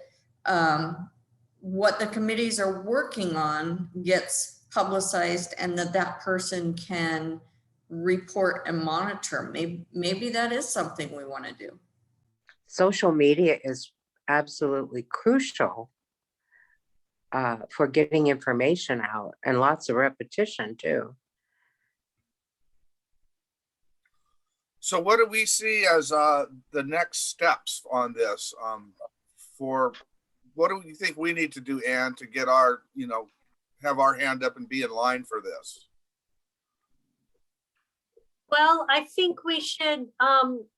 what the committees are working on gets publicized and that person can report and monitor? Maybe that is something we want to do. Social media is absolutely crucial for getting information out, and lots of repetition too. So what do we see as the next steps on this? For what do you think we need to do, Ann, to get our, have our hand up and be in line for this? Well, I think we should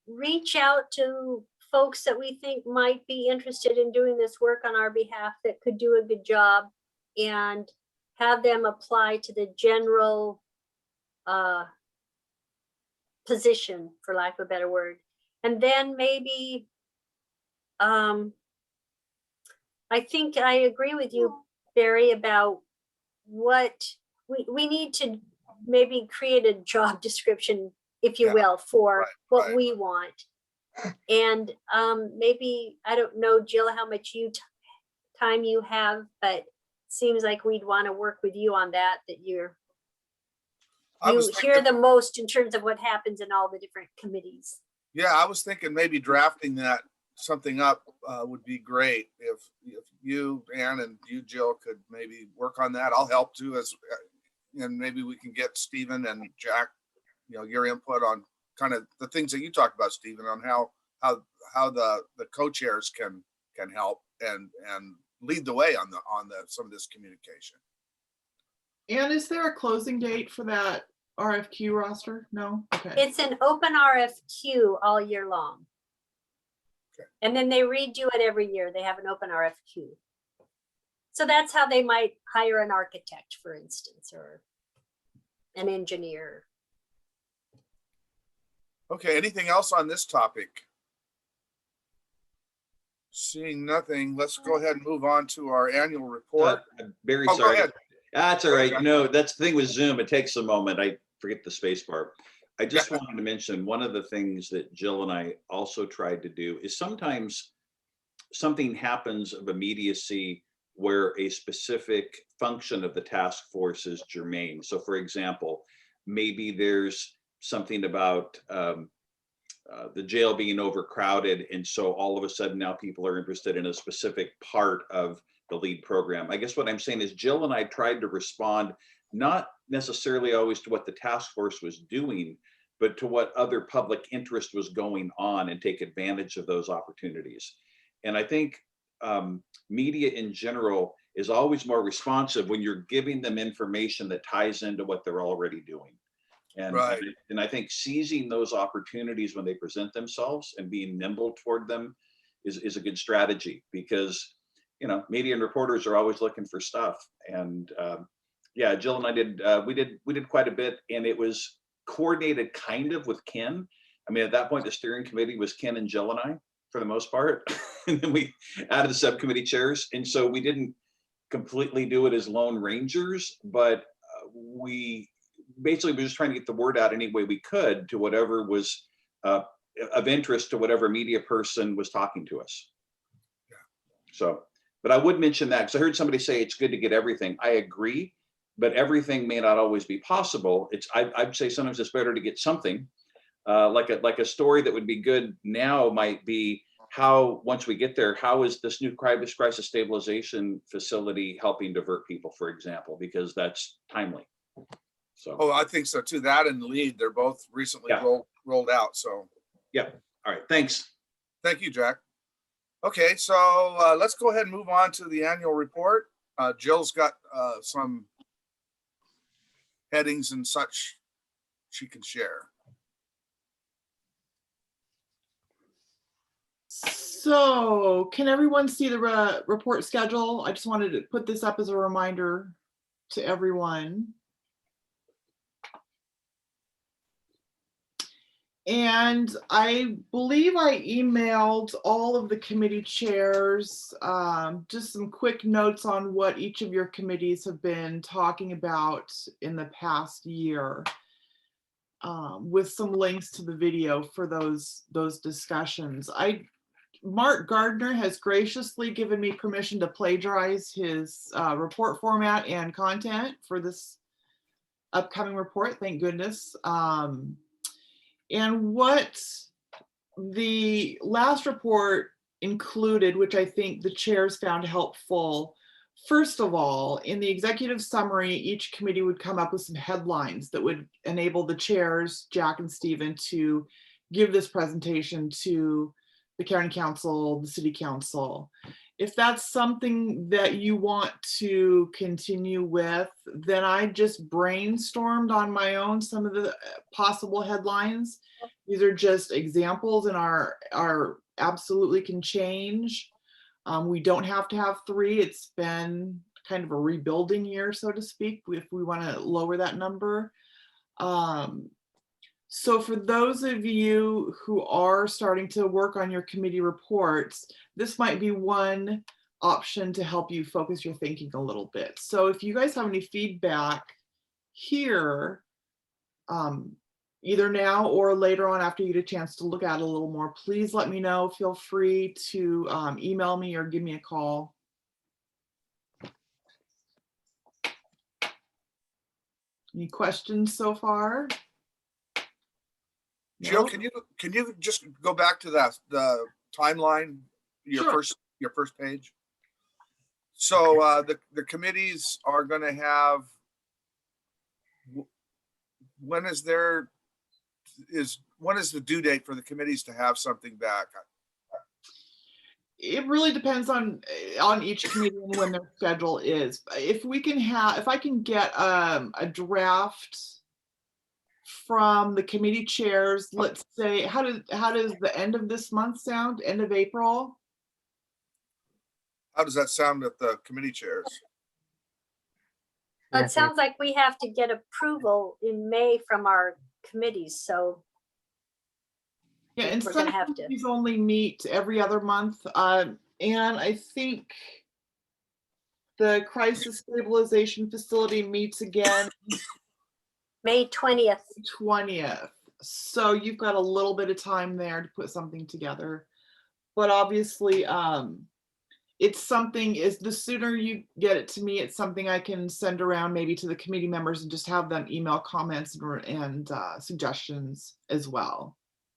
reach out to folks that we think might be interested in doing this work on our behalf that could do a good job. and have them apply to the general position, for lack of a better word. And then maybe, I think I agree with you, Barry, about what we need to maybe create a job description, if you Yeah, will, for right, what right. we want. And maybe, I don't know, Jill, how much time you have, but seems like we'd want to work with you on that, that you hear the most in terms of what happens in all the different committees. Yeah, I was thinking maybe drafting that something up would be great. If you, Ann, and you, Jill, could maybe work on that. I'll help too, and maybe we can get Stephen and Jack, your input on kind of the things that you talked about, Stephen, on how the co-chairs can help and lead the way on some of this communication. And is there a closing date for that RFQ roster? No? Okay. It's an open RFQ all year long. Okay. And then they redo it every year. They have an open RFQ. So that's how they might hire an architect, for instance, or an engineer. Okay, anything else on this topic? Seeing nothing, let's go ahead and move on to our annual report. Barry, Oh, go sorry. ahead. That's all Go right. ahead. That's the thing with Zoom. It takes a moment. I forget the space bar. I just wanted to mention one of the things that Jill and I also tried to do is sometimes something happens of immediacy where a specific function of the task force is germane. So for example, maybe there's something about the jail being overcrowded. And so all of a sudden now people are interested in a specific part of the lead program. I guess what I'm saying is Jill and I tried to respond, not necessarily always to what the task force was doing, but to what other public interest was going on and take advantage of those opportunities. And I think media in general is always more responsive when you're giving them information that ties into what they're already doing. And, Right. and I think seizing those opportunities when they present themselves and being nimble toward them is a good strategy, because media and reporters are always looking for stuff. And yeah, Jill and I we did quite a bit, and it was coordinated kind of with Ken. I mean, at that point, the steering committee was Ken and Jill and I for the most part. And then we added the subcommittee chairs. And so we didn't completely do it as lone rangers, but we basically were just trying to get the word out any way we could to whatever was of interest to whatever media person was talking to us. Yeah. So, but I would mention that because I heard somebody say it's good to get everything. I agree, but everything may not always be possible. I'd say sometimes it's better to get something. Like a story that would be good now might be how, once we get there, how is this new crisis stabilization facility helping divert people, for example, because that's timely. So. Oh, I think so too. That and lead, they're both recently rolled out. So. Yeah. All right. Thanks. Thank you, Jack. Okay, so let's go ahead and move on to the annual report. Jill's got some headings and such she can share. So can everyone see the report schedule? I just wanted to put this up as a reminder to everyone. And I believe I emailed all of the committee chairs just some quick notes on what each of your committees have been talking about in the past year, with some links to the video for those discussions. Mark Gardner has graciously given me permission to plagiarize his report format and content for this upcoming report, thank goodness. And what the last report included, which I think the chairs found helpful, first of all, in the executive summary, each committee would come up with some headlines that would enable the chairs, Jack and Stephen, to give this presentation to the county council, the city council. If that's something that you want to continue with, then I just brainstormed on my own some of the possible headlines. These are just examples and are absolutely can change. We don't have to have 3. It's been kind of a rebuilding year, so to speak, if we want to lower that number. So for those of you who are starting to work on your committee reports, this might be one option to help you focus your thinking a little bit. So if you guys have any feedback here, either now or later on after you get a chance to look at it a little more, please let me know. Feel free to email me or give me a call. Any questions so far? Jill, No? can you just go back to the timeline, Sure. your first page? So the committees are going to have, when is the due date for the committees to have something back? It really depends on each committee and when their schedule is. If I can get a draft from the committee chairs, let's say, how does the end of this month sound? End of April? How does that sound at the committee chairs? It sounds like we have to get approval in May from our committees, so Yeah, and we're some gonna have to. committees only meet every other month. And I think the crisis stabilization facility meets again May 20th. 20th. So you've got a little bit of time there to put something together. But obviously, it's something, is the sooner you get it to me, it's something I can send around maybe to the committee members and just have them email comments and suggestions as well.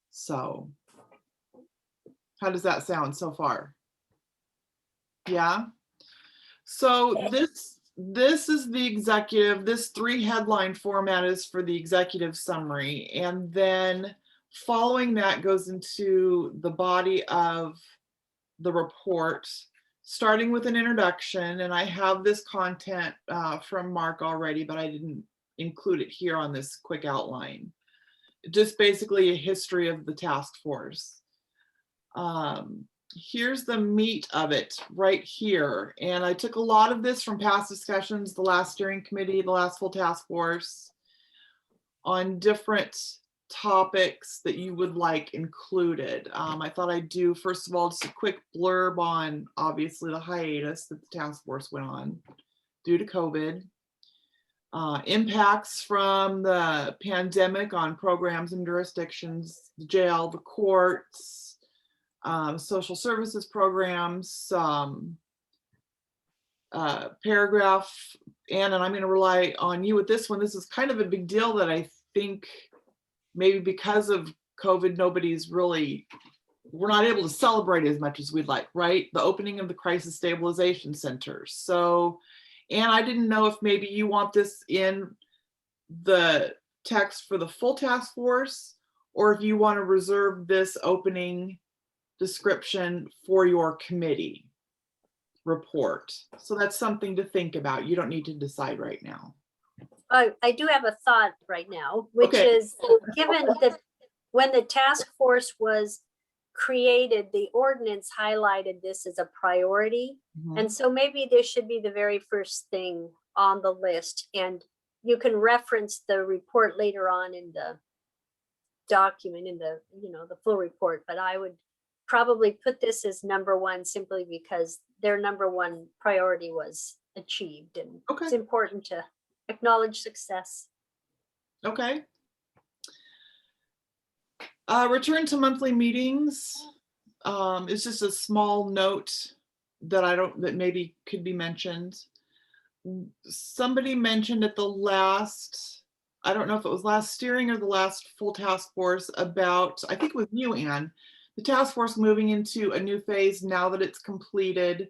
So how does that sound so far? Yeah. So this is the executive, this 3 headline format is for the executive summary. And then following that goes into the body of the report, starting with an introduction. And I have this content from Mark already, but I didn't include it here on this quick outline. Just basically a history of the task force. Here's the meat of it right here. And I took a lot of this from past discussions, the last steering committee, the last full task force, on different topics that you would like included. I thought I'd do, first of all, just a quick blurb on obviously the hiatus that the task force went on due to COVID. Impacts from the pandemic on programs and jurisdictions, the jail, the courts, social services programs, paragraph, Ann, and I'm going to rely on you with this one. This is kind of a big deal that I think maybe because of COVID, we're not able to celebrate as much as we'd like, right? The opening of the crisis stabilization centers. So, Ann, I didn't know if maybe you want this in the text for the full task force, or if you want to reserve this opening description for your committee report. So that's something to think about. You don't need to decide right now. I do have a thought right now, which Okay. is, given that when the task force was created, the ordinance highlighted this as a priority. And so maybe this should be the very first thing on the list. And you can reference the report later on in the document, in the, the full report. But I would probably put this as number 1 simply because their number 1 priority was achieved. And Okay. It's important to acknowledge success. Okay. Return to monthly meetings. It's just a small note that maybe could be mentioned. Somebody mentioned at the last, I don't know if it was last steering or the last full task force, about, I think it was you, Ann, the task force moving into a new phase now that it's completed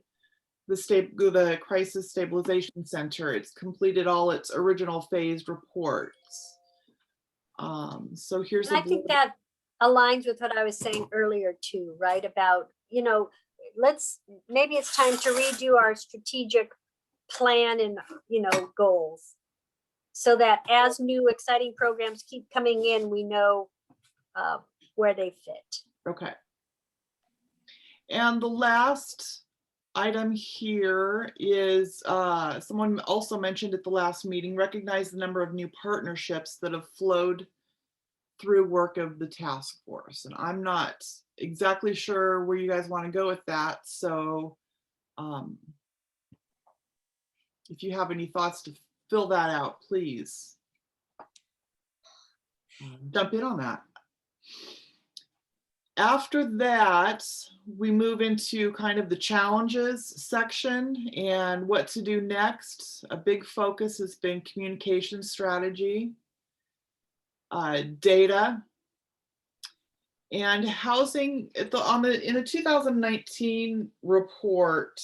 the crisis stabilization center. It's completed all its original phased reports. So here's And I think that aligns with what I was saying earlier too, right? About, maybe it's time to redo our strategic plan and, goals, so that as new exciting programs keep coming in, we know where they fit. Okay. And the last item here is, someone also mentioned at the last meeting, recognize the number of new partnerships that have flowed through work of the task force. And I'm not exactly sure where you guys want to go with that. So if you have any thoughts to fill that out, please jump in on that. After that, we move into kind of the challenges section and what to do next. A big focus has been communication strategy, data, and housing. In the 2019 report,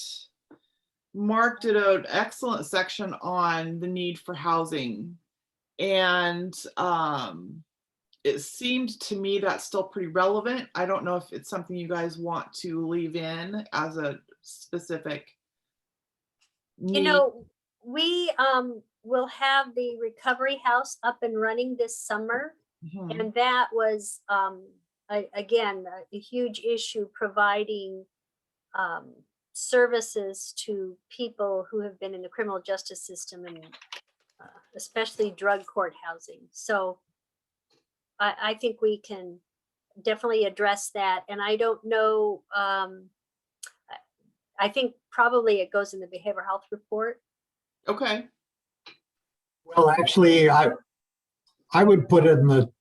Mark did an excellent section on the need for housing, and it seemed to me that's still pretty relevant. I don't know if it's something you guys want to leave in as a specific need. You know, we will have the recovery house up and running this summer. Mhm. And that was, again, a huge issue, providing services to people who have been in the criminal justice system, and especially drug court housing. So I think we can definitely address that. And I don't know, I think probably it goes in the behavioral health report. Okay. Well, actually, I would put it in the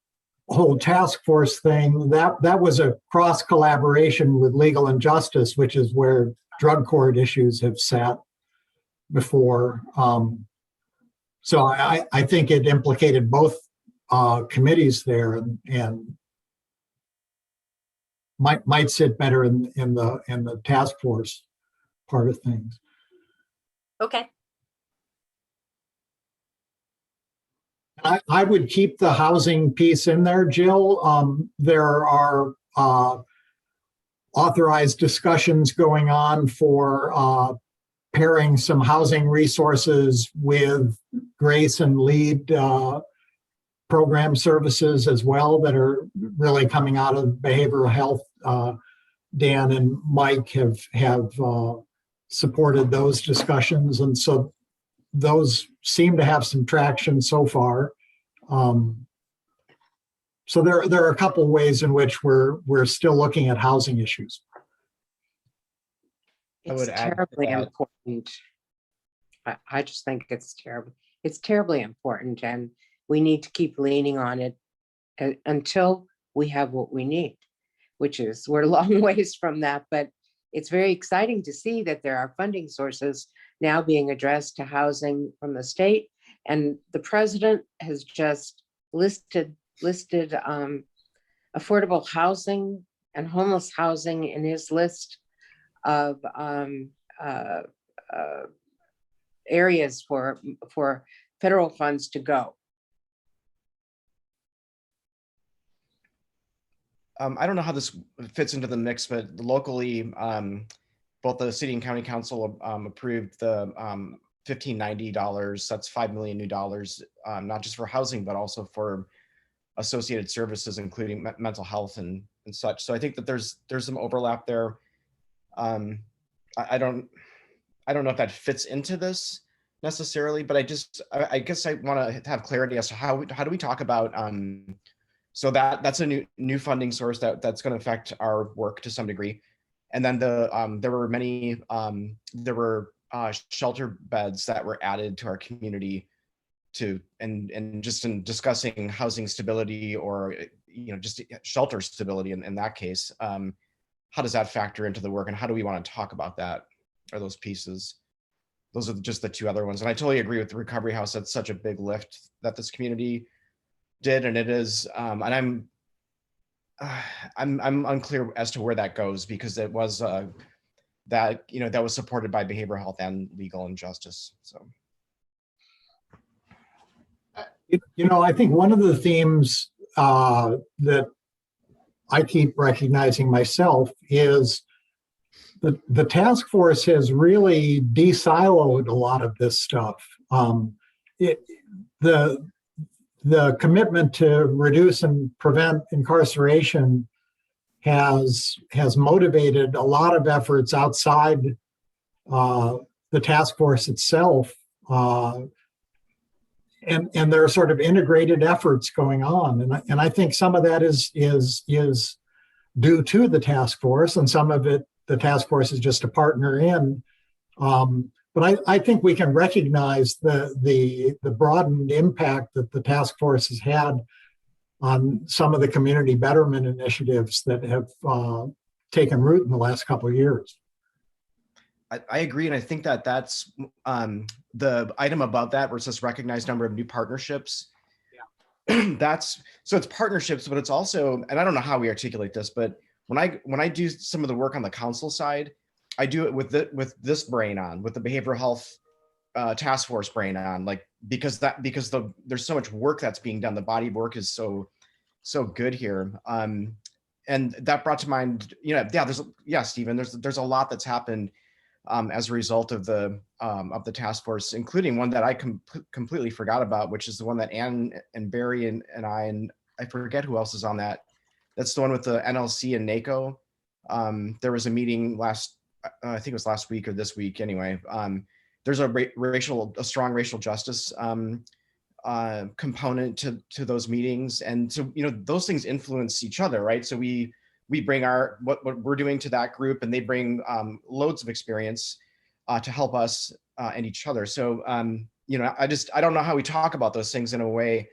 whole task force thing. That was a cross collaboration with legal and justice, which is where drug court issues have sat before. So I think it implicated both committees there, and might sit better in the task force part of things. Okay. I would keep the housing piece in there, Jill. There are authorized discussions going on for pairing some housing resources with Grace and LEAD program services as well that are really coming out of behavioral health. Dan and Mike have supported those discussions, and so those seem to have some traction so far. So there are a couple of ways in which we're still looking at housing issues. I would It's add to terribly that. important. I just think it's terrible. It's terribly important, and we need to keep leaning on it until we have what we need, which is, we're a long ways from that, but it's very exciting to see that there are funding sources now being addressed to housing from the state. And the president has just listed affordable housing and homeless housing in his list of areas for federal funds to go. I don't know how this fits into the mix, but locally, both the city and county council approved the $1590. That's $5 million new dollars, not just for housing, but also for associated services, including mental health and such. So I think that there's some overlap there. I don't know if that fits into this necessarily, but I guess I want to have clarity as to how do we talk about so that's a new funding source that's going to affect our work to some degree. And then there were shelter beds that were added to our community and just in discussing housing stability, or just shelter stability in that case. How does that factor into the work, and how do we want to talk about that, or those pieces? Those are just the two other ones. And I totally agree with the recovery house. That's such a big lift that this community did, and it is, and I'm unclear as to where that goes, because it was that was supported by behavioral health and legal and justice. So, I think one of the themes that I keep recognizing myself is the task force has really de-siloed a lot of this stuff. The commitment to reduce and prevent incarceration has motivated a lot of efforts outside the task force itself. And there are sort of integrated efforts going on. And I think some of that is due to the task force, and some of it, the task force is just a partner in. But I think we can recognize the broadened impact that the task force has had on some of the community betterment initiatives that have taken root in the last couple of years. I agree, and I think that that's the item above that, where it says recognized number of new partnerships. Yeah. That's so it's partnerships, but it's also, and I don't know how we articulate this, but when I do some of the work on the council side, I do it with this brain on, with the behavioral health task force brain on, like because there's so much work that's being done. The body of work is so good here. And that brought to mind, Stephen, there's a lot that's happened as a result of the task force, including one that I completely forgot about, which is the one that Ann and Barry and I forget who else is on that. That's the one with the NLC and NACO. There was a meeting I think it was last week or this week anyway. There's a strong racial justice component to those meetings, and so those things influence each other, right? So we bring what we're doing to that group, and they bring loads of experience to help us and each other. So I don't know how we talk about those things in a way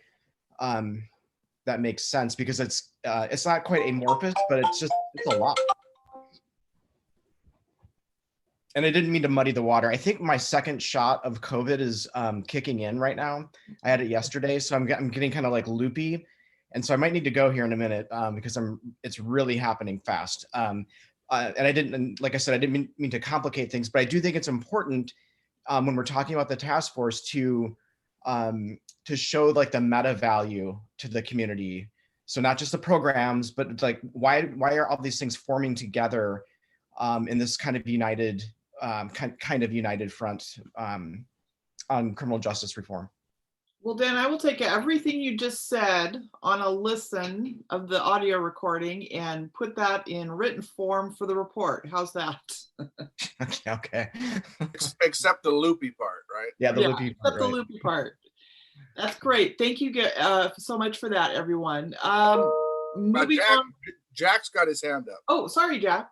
that makes sense, because it's not quite amorphous, but it's a lot. And I didn't mean to muddy the water. I think my second shot of COVID is kicking in right now. I had it yesterday, so I'm getting kind of like loopy. And so I might need to go here in a minute because it's really happening fast. And like I said, I didn't mean to complicate things, but I do think it's important when we're talking about the task force to show like the meta value to the community. So not just the programs, but like why are all these things forming together in this kind of united front on criminal justice reform? Well, Dan, I will take everything you just said on a listen of the audio recording and put that in written form for the report. How's that? Okay. Except the loopy part, right? Yeah, loopy part. Except the loopy part. That's great. Thank you so much for that, everyone. Moving on. Jack's got his hand up. Oh, sorry, Jack.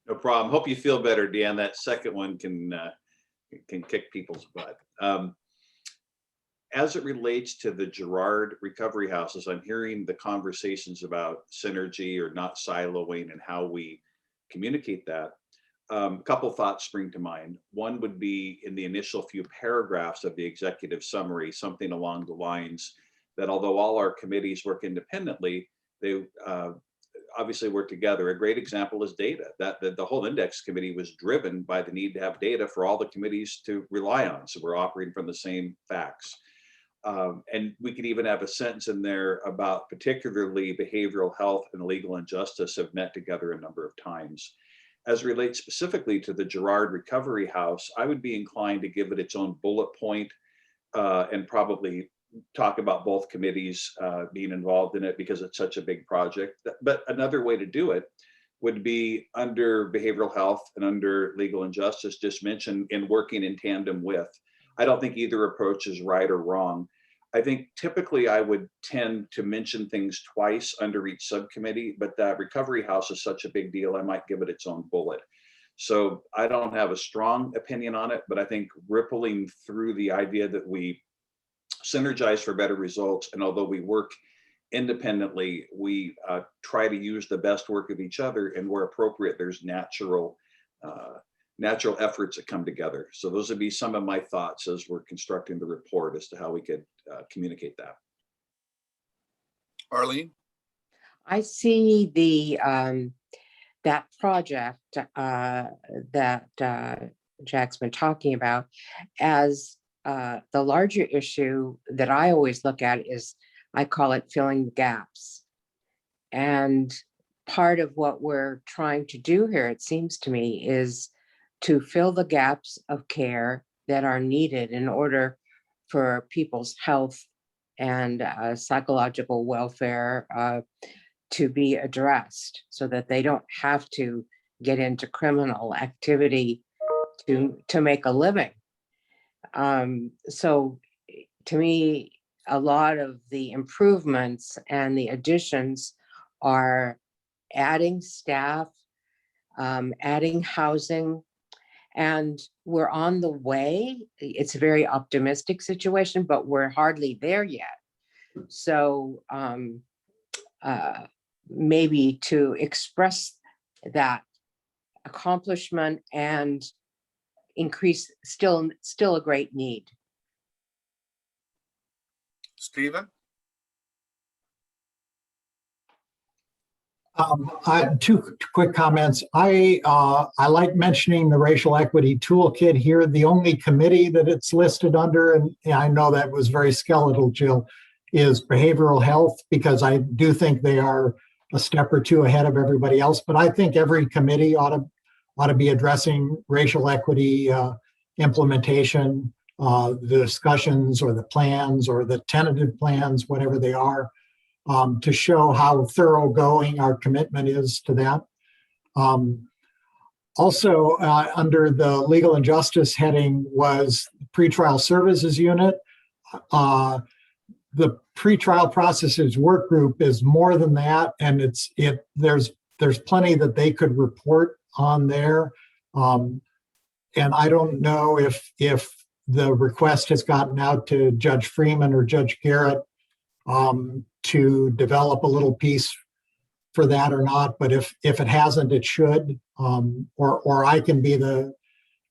No problem. Hope you feel better, Dan. That second one can kick people's butt. As it relates to the Girard recovery houses, I'm hearing the conversations about synergy or not siloing and how we communicate that. A couple thoughts spring to mind. One would be in the initial few paragraphs of the executive summary, something along the lines that although all our committees work independently, they obviously work together. A great example is data. That the whole index committee was driven by the need to have data for all the committees to rely on. So we're operating from the same facts. And we could even have a sentence in there about particularly behavioral health and legal and justice have met together a number of times. As it relates specifically to the Girard Recovery House, I would be inclined to give it its own bullet point and probably talk about both committees being involved in it because it's such a big project. But another way to do it would be under behavioral health and under legal and justice, just mention in working in tandem with. I don't think either approach is right or wrong. I think typically I would tend to mention things twice under each subcommittee, but that recovery house is such a big deal, I might give it its own bullet. So I don't have a strong opinion on it, but I think rippling through the idea that we synergize for better results, and although we work independently, we try to use the best work of each other, and where appropriate, there's natural efforts that come together. So those would be some of my thoughts as we're constructing the report as to how we could communicate that. Arlene? I see that project that Jack's been talking about as the larger issue that I always look at is, I call it filling the gaps. And part of what we're trying to do here, it seems to me, is to fill the gaps of care that are needed in order for people's health and psychological welfare to be addressed, so that they don't have to get into criminal activity to make a living. So to me, a lot of the improvements and the additions are adding staff, adding housing, and we're on the way. It's a very optimistic situation, but we're hardly there yet. So maybe to express that accomplishment and increase still a great need. Stephen? I have two quick comments. I like mentioning the racial equity toolkit here. The only committee that it's listed under, and I know that was very skeletal, Jill, is behavioral health, because I do think they are a step or two ahead of everybody else. But I think every committee ought to be addressing racial equity implementation, the discussions or the plans or the tentative plans, whatever they are. To show how thoroughgoing our commitment is to that. Also, under the legal and justice heading was pretrial services unit. The pretrial processes work group is more than that, and there's plenty that they could report on there. And I don't know if the request has gotten out to Judge Freeman or Judge Garrett to develop a little piece for that or not, but if it hasn't, it should, or I can be the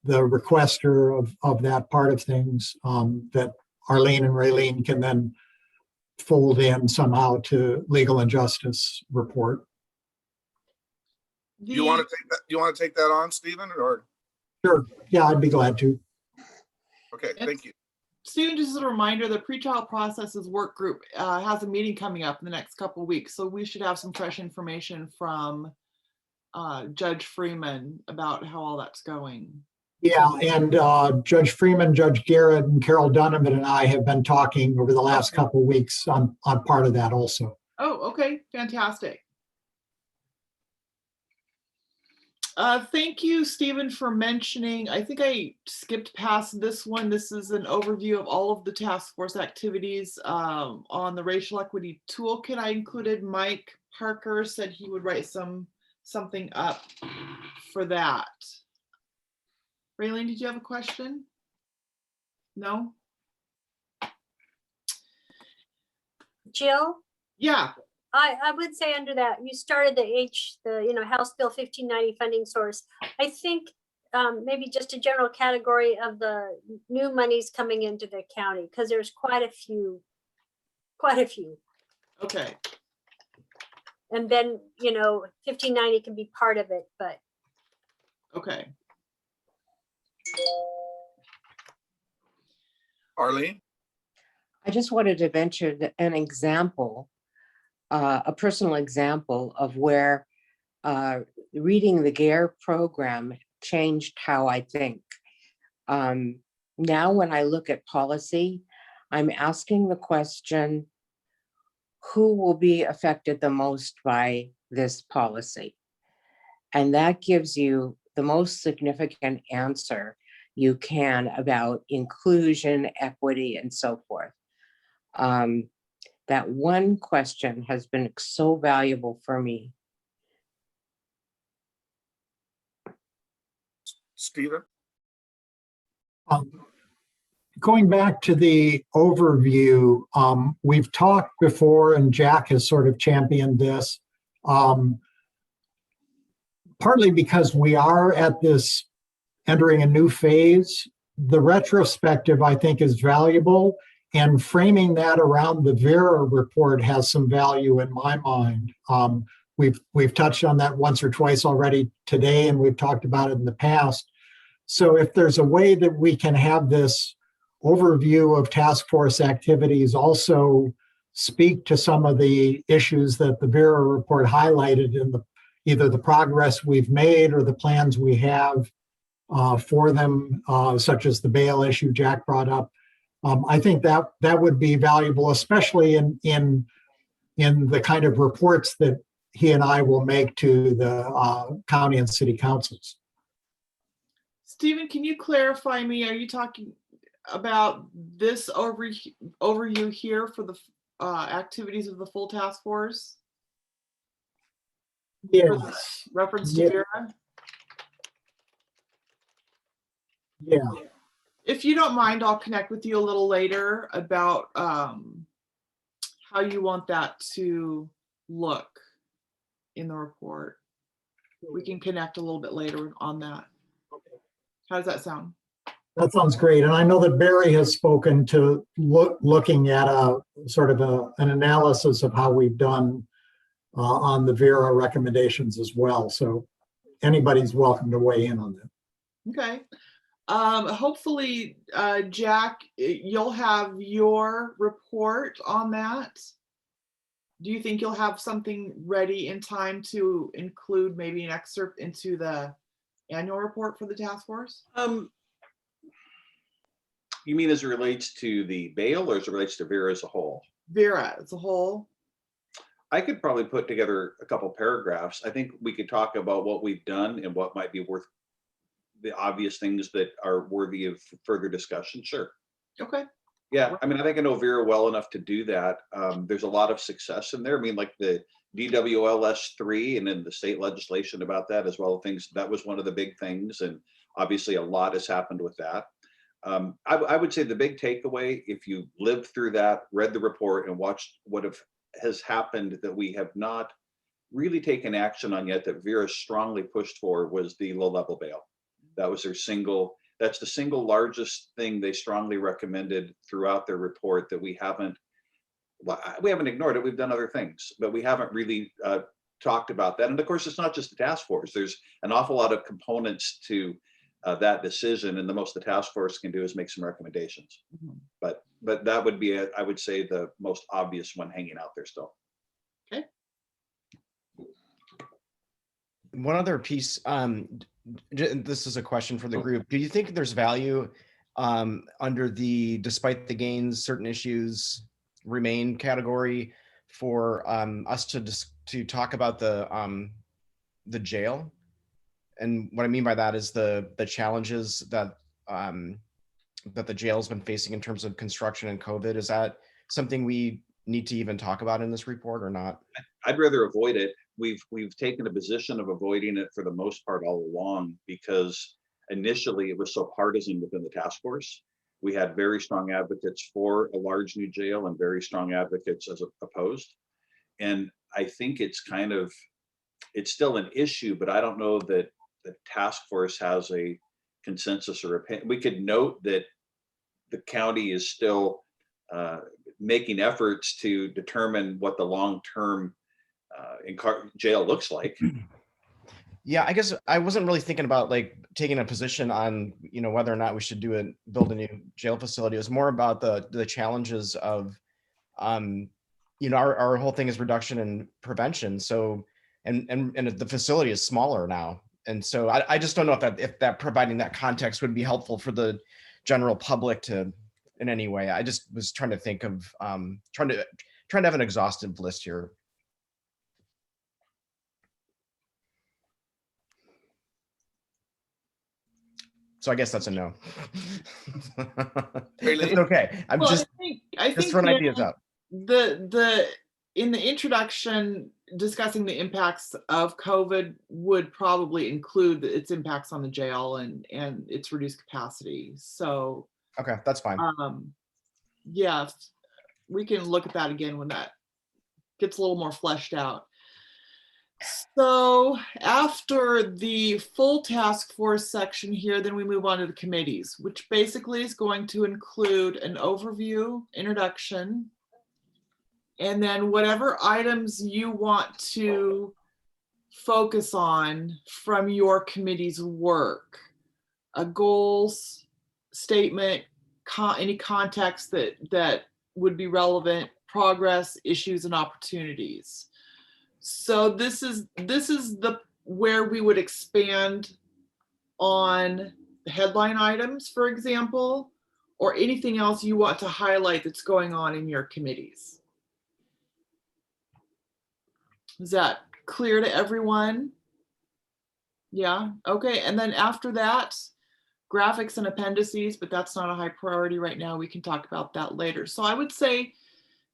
requester of that part of things, that Arlene and Raylene can then fold in somehow to legal and justice report. You want to take that on, Stephen, or? Sure, yeah, I'd be glad to. Okay, thank you. Stephen, just as a reminder, the pretrial processes work group has a meeting coming up in the next couple of weeks. So we should have some fresh information from Judge Freeman about how all that's going. Yeah, and Judge Freeman, Judge Garrett, and Carol Donovan and I have been talking over the last couple of weeks on part of that also. Oh, okay, fantastic. Thank you, Stephen, for mentioning. I think I skipped past this one. This is an overview of all of the task force activities on the racial equity toolkit. I included Mike Parker said he would write something up for that. Raylene, did you have a question? No? Jill? Yeah. I would say under that, you started the House Bill 1590 funding source. I think maybe just a general category of the new monies coming into the county, because there's quite a few. Okay. And then, 1590 can be part of it, but. Okay. Arlene? I just wanted to venture an example, a personal example of where reading the GARE program changed how I think. Now, when I look at policy, I'm asking the question, who will be affected the most by this policy? And that gives you the most significant answer you can about inclusion, equity, and so forth. That one question has been so valuable for me. Stephen? Going back to the overview, we've talked before, and Jack has sort of championed this, partly because we are at this entering a new phase. The retrospective, I think, is valuable, and framing that around the Vera report has some value in my mind. We've touched on that once or twice already today, and we've talked about it in the past. So if there's a way that we can have this overview of task force activities also speak to some of the issues that the Vera report highlighted in either the progress we've made or the plans we have for them, such as the bail issue Jack brought up. I think that would be valuable, especially in the kind of reports that he and I will make to the county and city councils. Stephen, can you clarify me? Are you talking about this overview here for the activities of the full task force? For the Yes. reference to Yeah. Vera? Yeah. If you don't mind, I'll connect with you a little later about how you want that to look in the report. We can connect a little bit later on that. How does that sound? That sounds great. And I know that Barry has spoken to looking at a sort of an analysis of how we've done on the Vera recommendations as well. So anybody's welcome to weigh in on that. Okay. Hopefully, Jack, you'll have your report on that. Do you think you'll have something ready in time to include maybe an excerpt into the annual report for the task force? You mean as it relates to the bail, or as it relates to Vera as a whole? Vera as a whole. I could probably put together a couple paragraphs. I think we could talk about what we've done and what might be worth, the obvious things that are worthy of further discussion. Sure. Okay. Yeah, I mean, I think I know Vera well enough to do that. There's a lot of success in there. I mean, like the DWLS3 and then the state legislation about that as well. Things that was one of the big things, and obviously a lot has happened with that. I would say the big takeaway, if you lived through that, read the report, and watched what has happened that we have not really taken action on yet, that Vera strongly pushed for, was the low-level bail. That was that's the single largest thing they strongly recommended throughout their report that we haven't ignored it. We've done other things, but we haven't really talked about that. And of course, it's not just the task force. There's an awful lot of components to that decision, and the most the task force can do is make some recommendations. Mhm. But that would be, I would say, the most obvious one hanging out there still. Okay. One other piece, this is a question for the group. Do you think there's value under the despite the gains, certain issues remain category for us to talk about the jail? And what I mean by that is the challenges that that the jail's been facing in terms of construction and COVID. Is that something we need to even talk about in this report or not? I'd rather avoid it. We've taken a position of avoiding it for the most part all along, because initially it was so partisan within the task force. We had very strong advocates for a large new jail and very strong advocates as opposed. And I think it's still an issue, but I don't know that the task force has a consensus or opinion. We could note that the county is still making efforts to determine what the long-term jail looks like. Yeah, I guess I wasn't really thinking about like taking a position on, whether or not we should build a new jail facility. It was more about the challenges of, our whole thing is reduction and prevention. So, and the facility is smaller now. And so I just don't know if that providing that context would be helpful for the general public to, in any way. I just was trying to think of, trying to have an exhaustive list here. So I guess that's a no. It's okay. I'm Well, just I think throwing ideas out. In the introduction, discussing the impacts of COVID would probably include its impacts on the jail and its reduced capacity. So Okay, that's fine. yeah, we can look at that again when that gets a little more fleshed out. So after the full task force section here, then we move on to the committees, which basically is going to include an overview, introduction, and then whatever items you want to focus on from your committee's work, a goals statement, any context that would be relevant, progress, issues, and opportunities. So this is where we would expand on the headline items, for example, or anything else you want to highlight that's going on in your committees. Is that clear to everyone? Yeah, okay, and then after that, graphics and appendices, but that's not a high priority right now. We can talk about that later. So I would say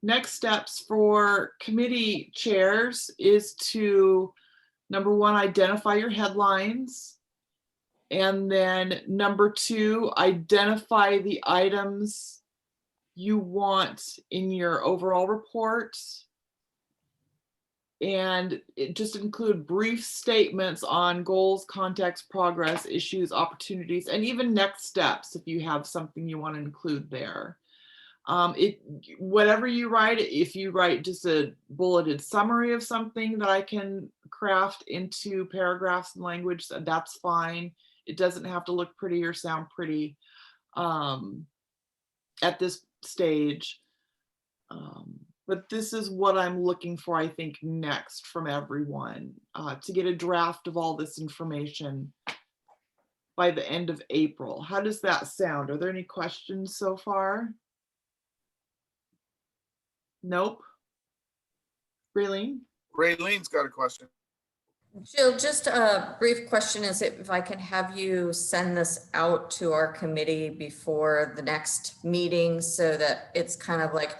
next steps for committee chairs is to, number one, identify your headlines. And then number two, identify the items you want in your overall report. And it just include brief statements on goals, context, progress, issues, opportunities, and even next steps if you have something you want to include there. Whatever you write, if you write just a bulleted summary of something that I can craft into paragraphs and language, that's fine. It doesn't have to look pretty or sound pretty at this stage. But this is what I'm looking for, I think, next from everyone, to get a draft of all this information by the end of April. How does that sound? Are there any questions so far? Nope. Raylene? Raylene's got a question. Jill, just a brief question is if I can have you send this out to our committee before the next meeting so that it's kind of like,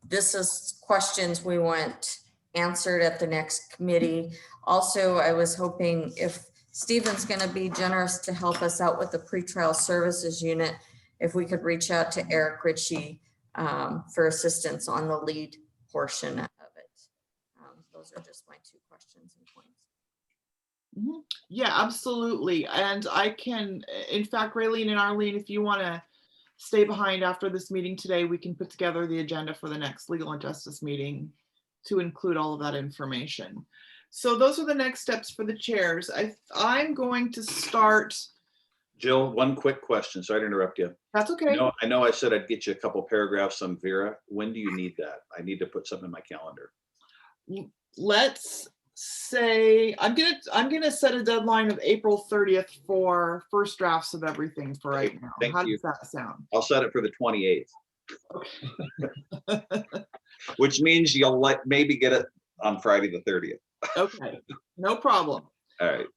this is questions we want answered at the next committee. Also, I was hoping if Stephen's going to be generous to help us out with the pretrial services unit, if we could reach out to Eric Ritchie for assistance on the lead portion of it. Those are just my two questions and points. Yeah, absolutely. And I can, in fact, Raylene and Arlene, if you want to stay behind after this meeting today, we can put together the agenda for the next legal and justice meeting to include all of that information. So those are the next steps for the chairs. I'm going to start. Jill, one quick question. Sorry to interrupt you. That's okay. I know I said I'd get you a couple paragraphs on Vera. When do you need that? I need to put something in my calendar. Let's say I'm gonna set a deadline of April 30th for first drafts of everything for right now. Thank How you. does that sound? I'll set it for the 28th, Okay. which means you'll maybe get it on Friday the 30th. Okay, no problem. All right.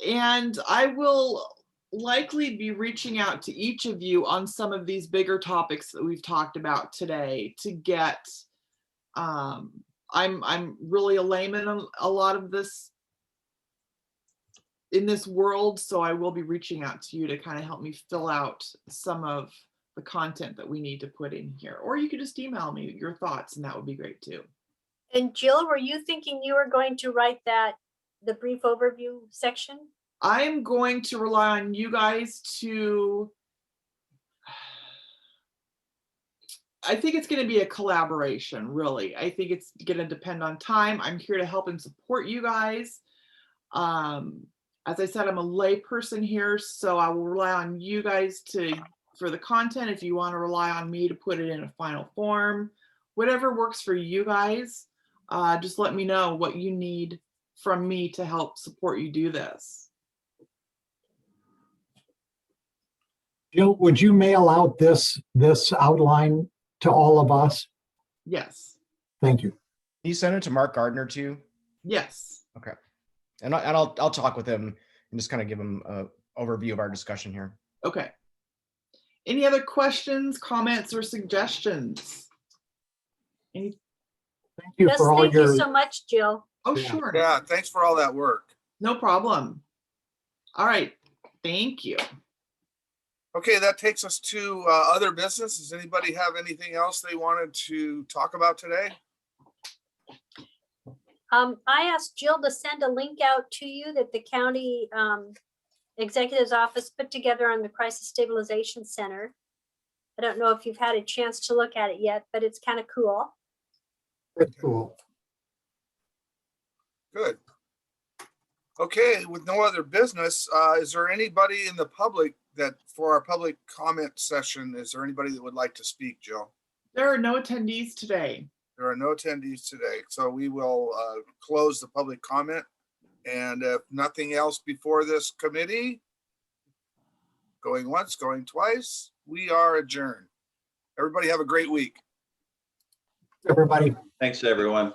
And I will likely be reaching out to each of you on some of these bigger topics that we've talked about today to get, I'm really a layman on a lot of this in this world, so I will be reaching out to you to kind of help me fill out some of the content that we need to put in here. Or you could just email me your thoughts and that would be great too. And Jill, were you thinking you were going to write the brief overview section? I am going to rely on you guys to, I think it's going to be a collaboration, really. I think it's going to depend on time. I'm here to help and support you guys. As I said, I'm a lay person here, so I will rely on you guys for the content. If you want to rely on me to put it in a final form, whatever works for you guys, just let me know what you need from me to help support you do this. Jill, would you mail out this outline to all of us? Yes. Thank you. Can you send it to Mark Gardner too? Yes. Okay. And I'll talk with him and just kind of give him an overview of our discussion here. Okay. Any other questions, comments, or suggestions? Any? Thank you Yes, for all thank your. you so much, Jill. Oh, Yeah. sure. Yeah, thanks for all that work. No problem. All right. Thank you. Okay, that takes us to other business. Does anybody have anything else they wanted to talk about today? I asked Jill to send a link out to you that the county executive's office put together on the Crisis Stabilization Center. I don't know if you've had a chance to look at it yet, but it's kind of cool. That's cool. Good. Okay, with no other business, is there anybody in the public that for our public comment session, is there anybody that would like to speak, Jill? There are no attendees today. There are no attendees today, so we will close the public comment. And if nothing else before this committee, going once, going twice, we are adjourned. Everybody have a great week. Everybody. Thanks, everyone.